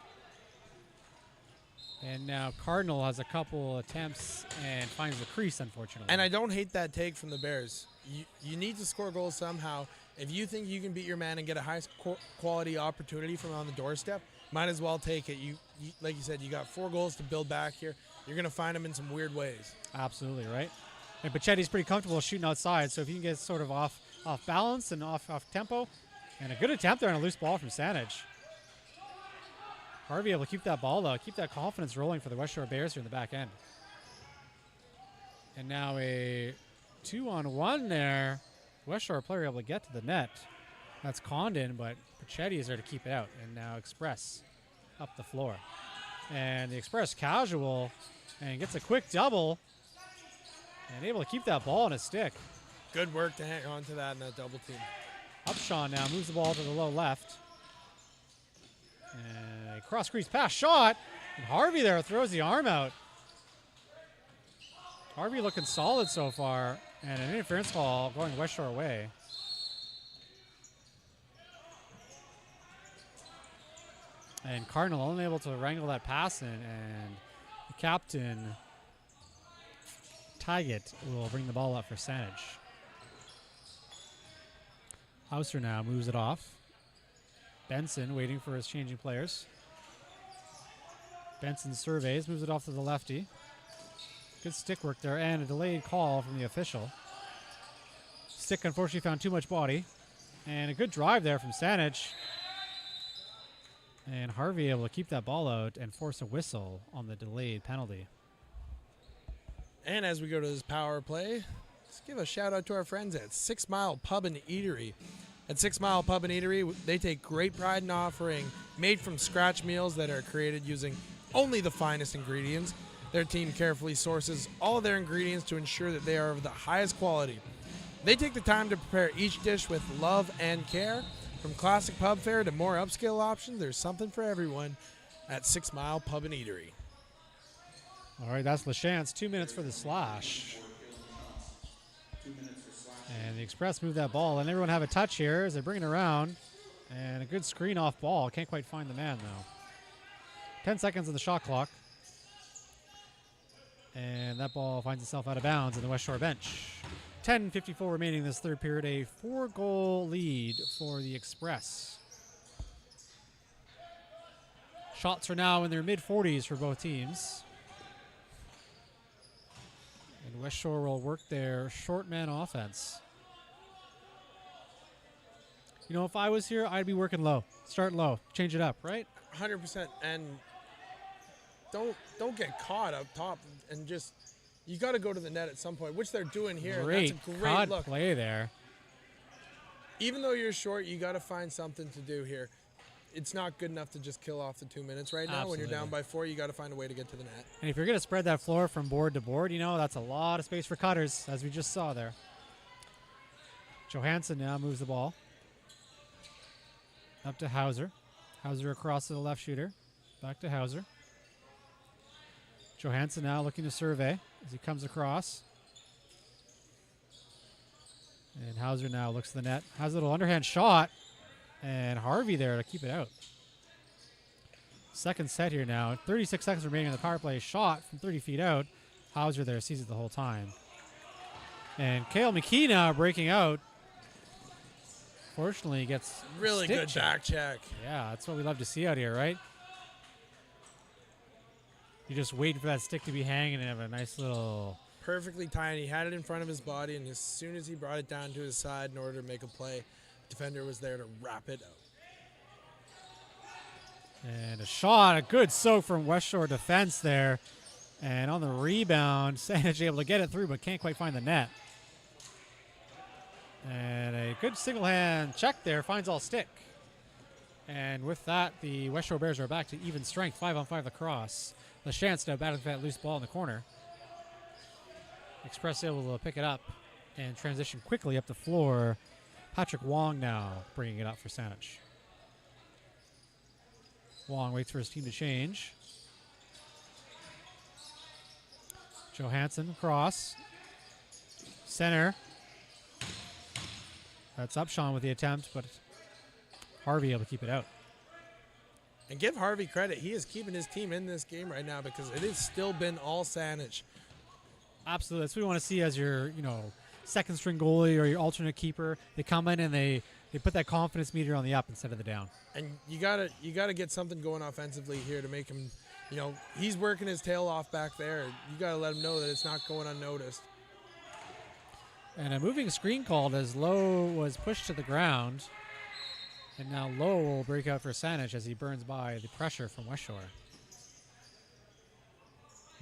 And now Cardinal has a couple attempts and finds the crease, unfortunately. And I don't hate that take from the Bears. You need to score goals somehow. If you think you can beat your man and get a high quality opportunity from on the doorstep, might as well take it. You like you said, you got 4 goals to build back here. You're going to find them in some weird ways. Absolutely, right? And Pachetti's pretty comfortable shooting outside, so if you can get sort of off balance and off tempo, and a good attempt there on a loose ball from Saanich. Harvey able to keep that ball though, keep that confidence rolling for the Westshore Bears here in the back end. And now a 2-on-1 there. Westshore player able to get to the net. That's Condon, but Pachetti is there to keep it out. And now Express up the floor. And the Express casual and gets a quick double and able to keep that ball on his stick. Good work to hang on to that in that double team. Upshaw now moves the ball to the low left. And a cross crease pass shot. And Harvey there throws the arm out. Harvey looking solid so far. And an interference call going Westshore way. And Cardinal only able to wrangle that pass in. And the captain, Tyget, will bring the ball up for Saanich. Hauser now moves it off. Benson waiting for his changing players. Benson surveys, moves it off to the lefty. Good stick work there, and a delayed call from the official. Stick unfortunately found too much body. And a good drive there from Saanich. And Harvey able to keep that ball out and force a whistle on the delayed penalty. And as we go to this power play, let's give a shout out to our friends at 6 Mile Pub and Eatery. At 6 Mile Pub and Eatery, they take great pride in offering made from scratch meals that are created using only the finest ingredients. Their team carefully sources all of their ingredients to ensure that they are of the highest quality. They take the time to prepare each dish with love and care. From classic pub fare to more upscale options, there's something for everyone at 6 Mile Pub and Eatery. All right, that's LaChance. 2 minutes for the slash. And the Express move that ball, and everyone have a touch here as they bring it around. And a good screen off ball. Can't quite find the man, though. 10 seconds on the shot clock. And that ball finds itself out of bounds in the Westshore bench. 10:54 remaining in this third period. A 4-goal lead for the Express. Shots are now in their mid-40s for both teams. And Westshore will work their short man offense. You know, if I was here, I'd be working low. Start low. Change it up, right? 100%. And don't get caught up top and just, you got to go to the net at some point, which they're doing here. Great, that's a great look. Play there. Even though you're short, you got to find something to do here. It's not good enough to just kill off the 2 minutes right now. Absolutely. When you're down by 4, you got to find a way to get to the net. And if you're going to spread that floor from board to board, you know, that's a lot of space for cutters, as we just saw there. Johansson now moves the ball. Up to Hauser. Hauser across to the left shooter. Back to Hauser. Johansson now looking to survey as he comes across. And Hauser now looks to the net. Has a little underhand shot. And Harvey there to keep it out. Second set here now. 36 seconds remaining on the power play. Shot from 30 feet out. Hauser there sees it the whole time. And Kale McKee now breaking out. Fortunately, gets Really stick good check. back check. Yeah, that's what we love to see out here, right? You just waiting for that stick to be hanging and have a nice little... Perfectly timed. He had it in front of his body, and as soon as he brought it down to his side in order to make a play, the defender was there to wrap it out. And a shot, a good soak from Westshore defense there. And on the rebound, Saanich able to get it through, but can't quite find the net. And a good single hand check there, finds all stick. And with that, the Westshore Bears are back to even strength, 5-on-5 lacrosse. LaChance now battling for that loose ball in the corner. Express able to pick it up and transition quickly up the floor. Patrick Wong now bringing it up for Saanich. Wong waits for his team to change. Johansson across. Center. That's Upshawn with the attempt, but Harvey able to keep it out. And give Harvey credit. He is keeping his team in this game right now because it has still been all Saanich. Absolutely. That's what we want to see as your, second string goalie or your alternate keeper. They come in and they put that confidence meter on the up instead of the down. And you gotta get something going offensively here to make him, he's working his tail off back there. You gotta let him know that it's not going unnoticed. And a moving screen called as Lowe was pushed to the ground. And now Lowe will break out for Saanich as he burns by the pressure from Westshore.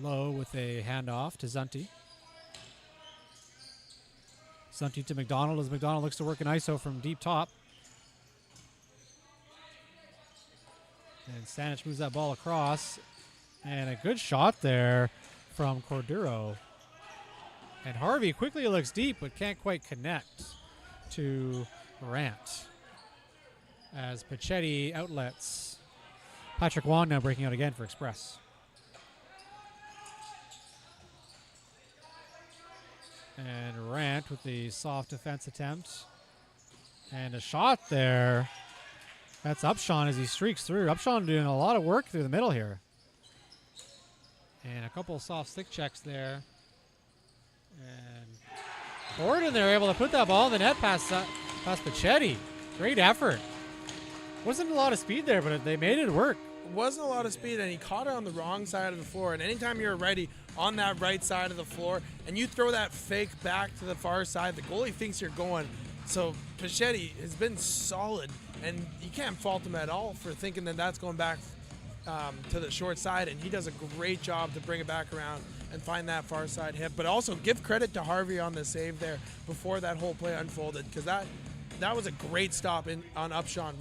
Lowe with a handoff to Zunti. Zunti to McDonald as McDonald looks to work an ISO from deep top. And Saanich moves that ball across. And a good shot there from Cordero. And Harvey quickly looks deep but can't quite connect to Rant. As Pachetti outlets. Patrick Wong now breaking out again for Express. And Rant with the soft defense attempt. And a shot there. That's Upshawn as he streaks through. Upshawn doing a lot of work through the middle here. And a couple of soft stick checks there. And Gordon, they're able to put that ball in the net past Pachetti. Great effort. Wasn't a lot of speed there, but they made it work. Wasn't a lot of speed, and he caught it on the wrong side of the floor. And anytime you're ready on that right side of the floor and you throw that fake back to the far side, the goalie thinks you're going. So Pachetti has been solid, and you can't fault him at all for thinking that that's going back to the short side. And he does a great job to bring it back around and find that far side hit. But also give credit to Harvey on the save there before that whole play unfolded, because that was a great stop on Upshawn,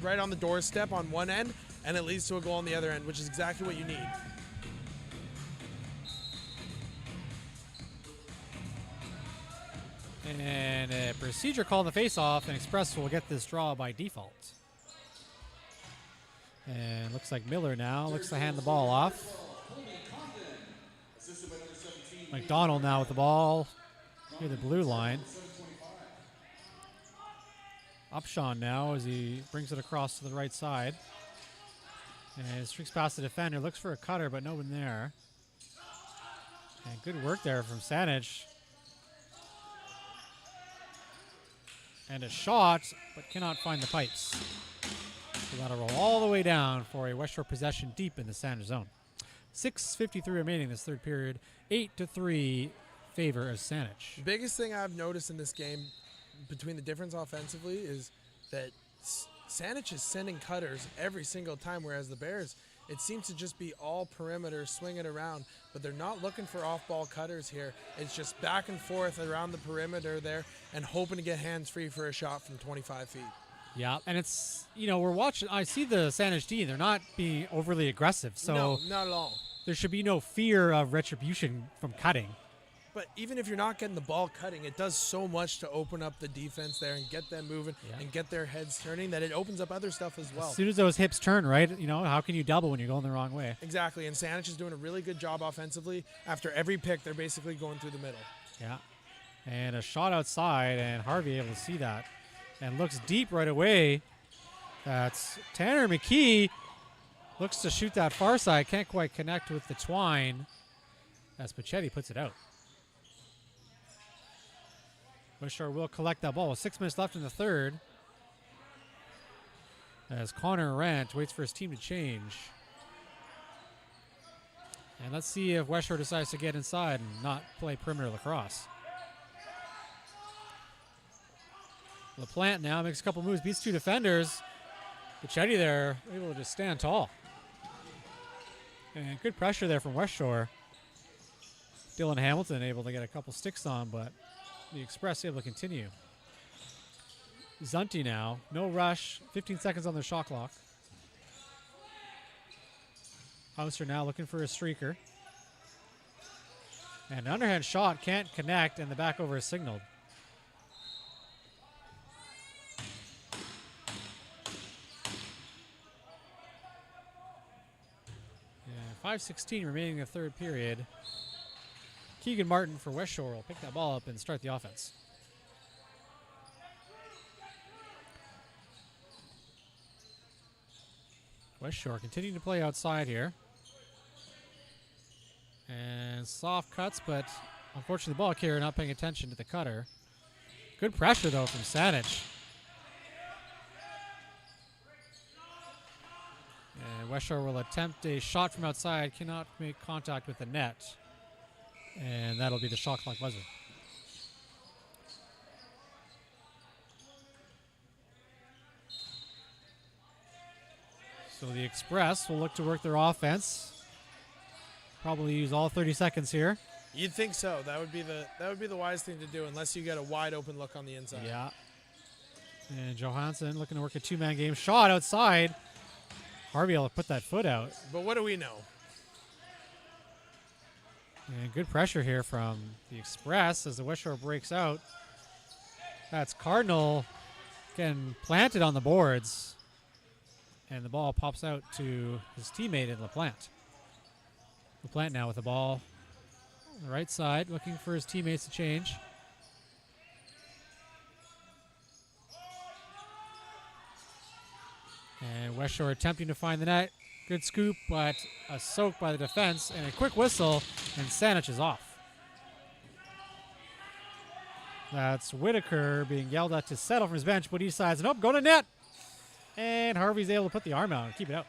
right on the doorstep on one end, and it leads to a goal on the other end, which is exactly what you need. And a procedure call in the face-off, and Express will get this draw by default. And looks like Miller now looks to hand the ball off. McDonald now with the ball near the blue line. Upshawn now as he brings it across to the right side. And streaks past the defender, looks for a cutter, but no one there. And good work there from Saanich. And a shot, but cannot find the pipes. So that'll roll all the way down for a Westshore possession deep in the Saanich zone. 6:53 remaining this third period. 8-3 favor of Saanich. The biggest thing I've noticed in this game between the difference offensively is that Saanich is sending cutters every single time, whereas the Bears, it seems to just be all perimeter, swinging around, but they're not looking for off-ball cutters here. It's just back and forth around the perimeter there and hoping to get hands-free for a shot from 25 feet. Yeah, and it's, we're watching, I see the Saanich D, they're not being overly aggressive, so no, not at all. There should be no fear of retribution from cutting. But even if you're not getting the ball cutting, it does so much to open up the defense there and get them moving and get their heads turning that it opens up other stuff as well. As soon as those hips turn, right, how can you double when you're going the wrong way? Exactly, and Saanich is doing a really good job offensively. After every pick, they're basically going through the middle. Yeah, and a shot outside, and Harvey able to see that. And looks deep right away. That's Tanner McKee. Looks to shoot that far side. Can't quite connect with the twine as Pachetti puts it out. Westshore will collect that ball with 6 minutes left in the third. As Connor Rant waits for his team to change. And let's see if Westshore decides to get inside and not play perimeter lacrosse. LaPlante now makes a couple moves, beats 2 defenders. Bichetti there, able to just stand tall. And good pressure there from Westshore. Dylan Hamilton able to get a couple sticks on, but the Express able to continue. Zunti now, no rush, 15 seconds on the shot clock. Hauser now looking for a streaker. And an underhand shot can't connect, and the back over is signaled. Yeah, 5:16 remaining in the third period. Keegan Martin for Westshore will pick that ball up and start the offense. Westshore continuing to play outside here. And soft cuts, but unfortunately the ball carrier not paying attention to the cutter. Good pressure though from Saanich. And Westshore will attempt a shot from outside, cannot make contact with the net. And that'll be the shot clock buzzer. So the Express will look to work their offense. Probably use all 30 seconds here. You'd think so. That would be the wise thing to do, unless you get a wide open look on the inside. Yeah. And Johansson looking to work a 2-man game. Shot outside. Harvey will put that foot out. But what do we know? And good pressure here from the Express as the Westshore breaks out. That's Cardinal getting planted on the boards. And the ball pops out to his teammate in LaPlante. LaPlante now with the ball on the right side, looking for his teammates to change. And Westshore attempting to find the net. Good scoop, but a soak by the defense, and a quick whistle, and Saanich is off. That's Whitaker being yelled at to settle from his bench, but he decides, nope, go to net. And Harvey's able to put the arm out and keep it out.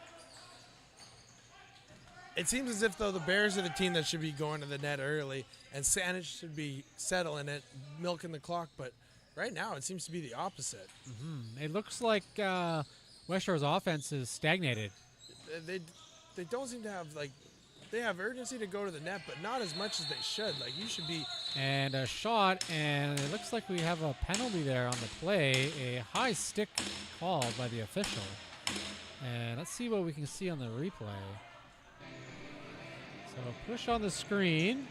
It seems as if, though, the Bears are the team that should be going to the net early, and Saanich should be settling it, milking the clock. But right now, it seems to be the opposite. Mm-hmm. It looks like Westshore's offense is stagnated. They don't seem to have, they have urgency to go to the net, but not as much as they should. You should be. And a shot, and it looks like we have a penalty there on the play. A high stick called by the official. And let's see what we can see on the replay. So push on the screen.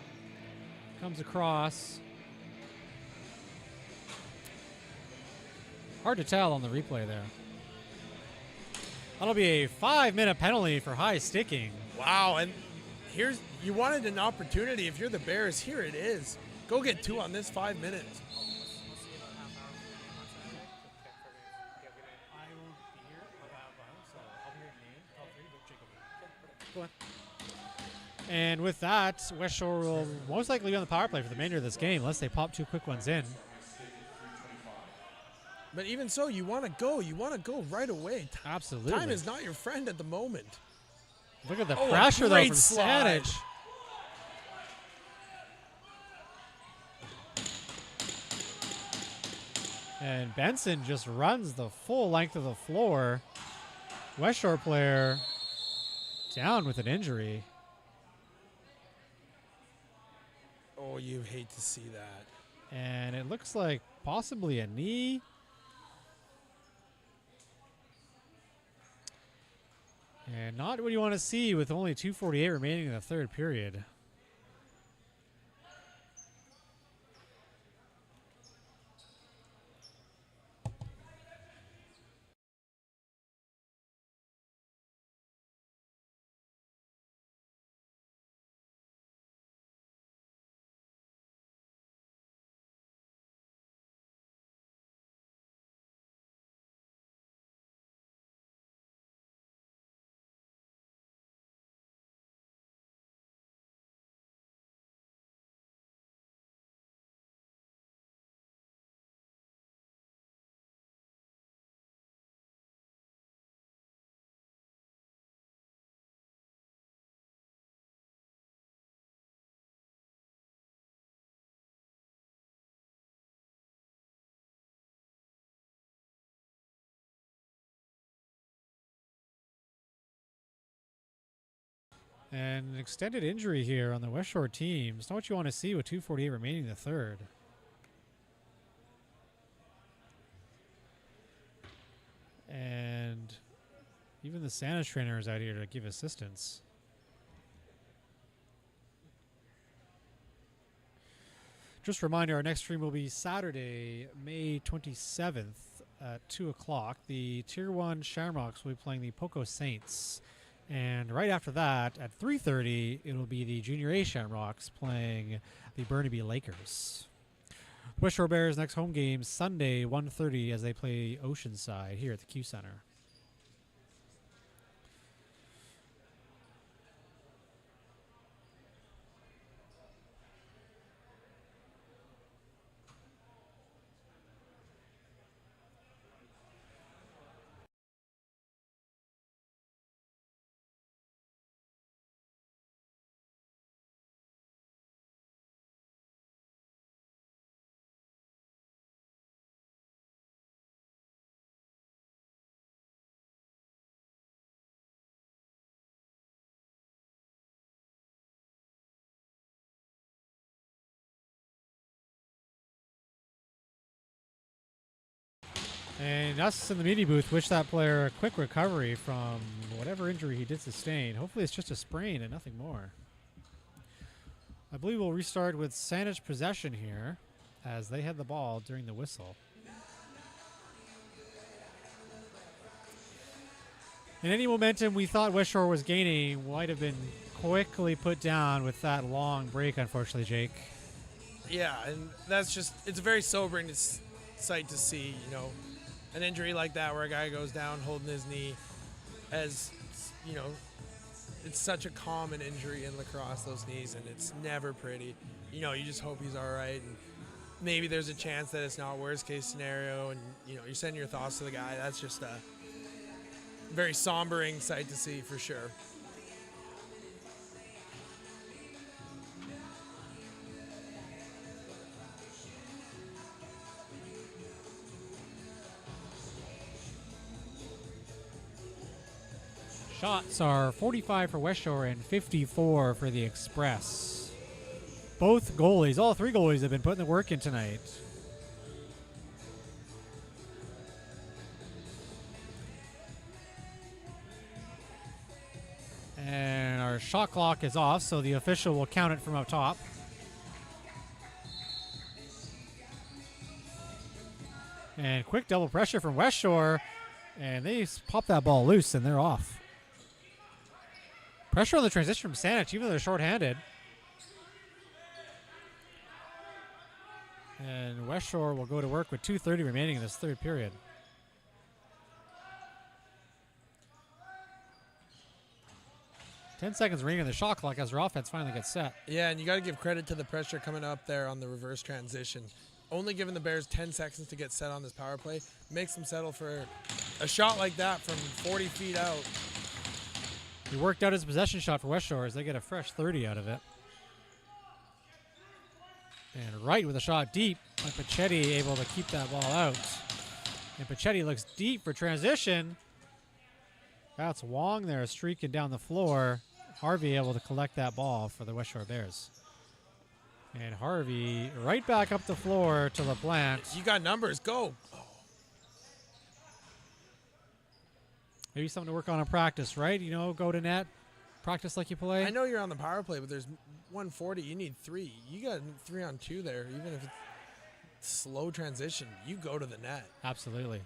Comes across. Hard to tell on the replay there. That'll be a 5-minute penalty for high sticking. Wow, and you wanted an opportunity. If you're the Bears, here it is. Go get 2 on this 5 minutes. And with that, Westshore will most likely be on the power play for the remainder of this game, unless they pop 2 quick ones in. But even so, you want to go. You want to go right away. Absolutely. Time is not your friend at the moment. Look at the pressure, though, from slide. Saanich. And Benson just runs the full length of the floor. Westshore player down with an injury. Oh, you hate to see that. And it looks like possibly a knee. And not what you want to see with only 2:48 remaining in the third period. And an extended injury here on the Westshore team. It's not what you want to see with 2:48 remaining in the third. And even the Saanich trainer is out here to give assistance. Just a reminder, our next stream will be Saturday, May 27th at 2 o'clock. The Tier 1 Shamrocks will be playing the Poco Saints. And right after that, at 3:30, it'll be the Junior A Shamrocks playing the Burnaby Lakers. Westshore Bears next home game Sunday, 1:30, as they play Oceanside here at the Q Center. And us in the media booth wish that player a quick recovery from whatever injury he did sustain. Hopefully it's just a sprain and nothing more. I believe we'll restart with Saanich possession here as they had the ball during the whistle. And any momentum we thought Westshore was gaining might have been quickly put down with that long break, unfortunately, Jake. Yeah, and that's just, it's a very sobering sight to see, you know, an injury like that where a guy goes down holding his knee, as, you know, it's such a common injury in lacrosse, those knees, and it's never pretty. You know, you just hope he's all right, and maybe there's a chance that it's not worst case scenario, and, you know, you're sending your thoughts to the guy. That's just a very sombering sight to see for sure. Shots are 45 for Westshore and 54 for the Express. Both goalies, all three goalies, have been putting the work in tonight. And our shot clock is off, so the official will count it from up top. And quick double pressure from Westshore, and they pop that ball loose, and they're off. Pressure on the transition from Saanich, even though they're shorthanded. And Westshore will go to work with 2:30 remaining in this third period. Ten seconds remaining on the shot clock as our offense finally gets set. Yeah, and you got to give credit to the pressure coming up there on the reverse transition. Only giving the Bears 10 seconds to get set on this power play makes them settle for a shot like that from 40 feet out. He worked out his possession shot for Westshore as they get a fresh 30 out of it. And right with a shot deep, and Pachetti able to keep that ball out. And Pachetti looks deep for transition. That's Wong there streaking down the floor. Harvey able to collect that ball for the Westshore Bears. And Harvey right back up the floor to LaPlante. You got numbers, go. Maybe something to work on in practice, right? You know, go to net, practice like you play. I know you're on the power play, but there's 140. You need 3. You got 3 on 2 there. Even if it's slow transition, you go to the net. Absolutely.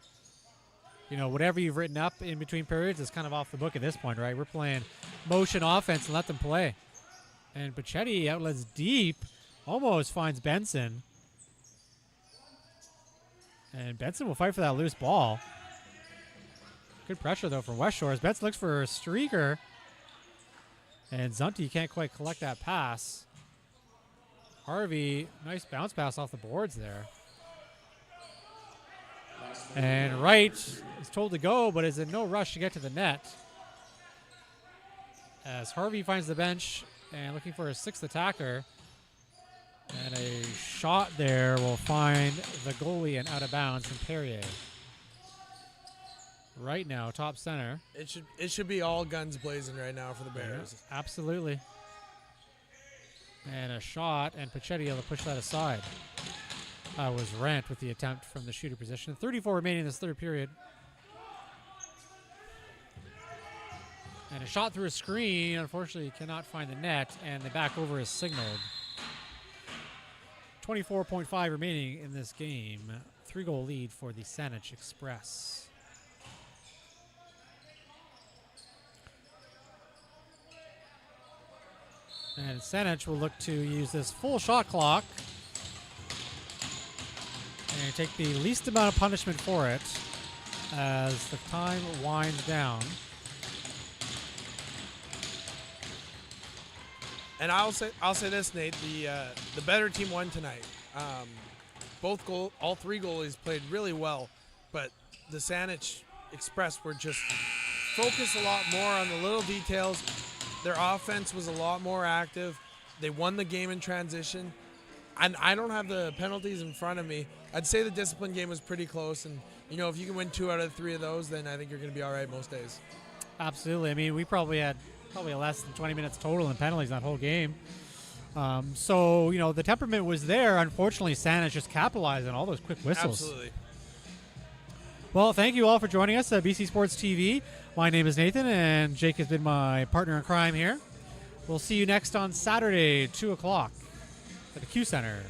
You know, whatever you've written up in between periods is kind of off the book at this point, right? We're playing motion offense and let them play. And Pachetti outlets deep, almost finds Benson. And Benson will fight for that loose ball. Good pressure, though, from Westshore. As Benson looks for a streaker. And Zunti can't quite collect that pass. Harvey, nice bounce pass off the boards there. And Wright is told to go, but is in no rush to get to the net. As Harvey finds the bench and looking for a 6th attacker. And a shot there will find the goalie and out of bounds from Perrier. right now, top center. It should be all guns blazing right now for the Bears. Yeah, absolutely. And a shot, and Pachetti able to push that aside. Was Rent with the attempt from the shooter position. 34 remaining in this third period. And a shot through a screen. Unfortunately, cannot find the net, and the back over is signaled. 24.5 remaining in this game. 3-goal lead for the Saanich Express. And Saanich will look to use this full shot clock and take the least amount of punishment for it as the time winds down. And I'll say this, Nate. The better team won tonight. All three goalies played really well, but the Saanich Express were just focused a lot more on the little details. Their offense was a lot more active. They won the game in transition. And I don't have the penalties in front of me. I'd say the discipline game was pretty close. And, if you can win 2 out of 3 of those, then I think you're going to be all right most days. Absolutely. I mean, we probably had less than 20 minutes total in penalties that whole game. So, the temperament was there. Unfortunately, Saanich just capitalized on all those quick whistles. Absolutely. Well, thank you all for joining us at BC Sports TV. My name is Nathan, and Jake has been my partner in crime here. We'll see you next on Saturday, 2 o'clock at the Q Center.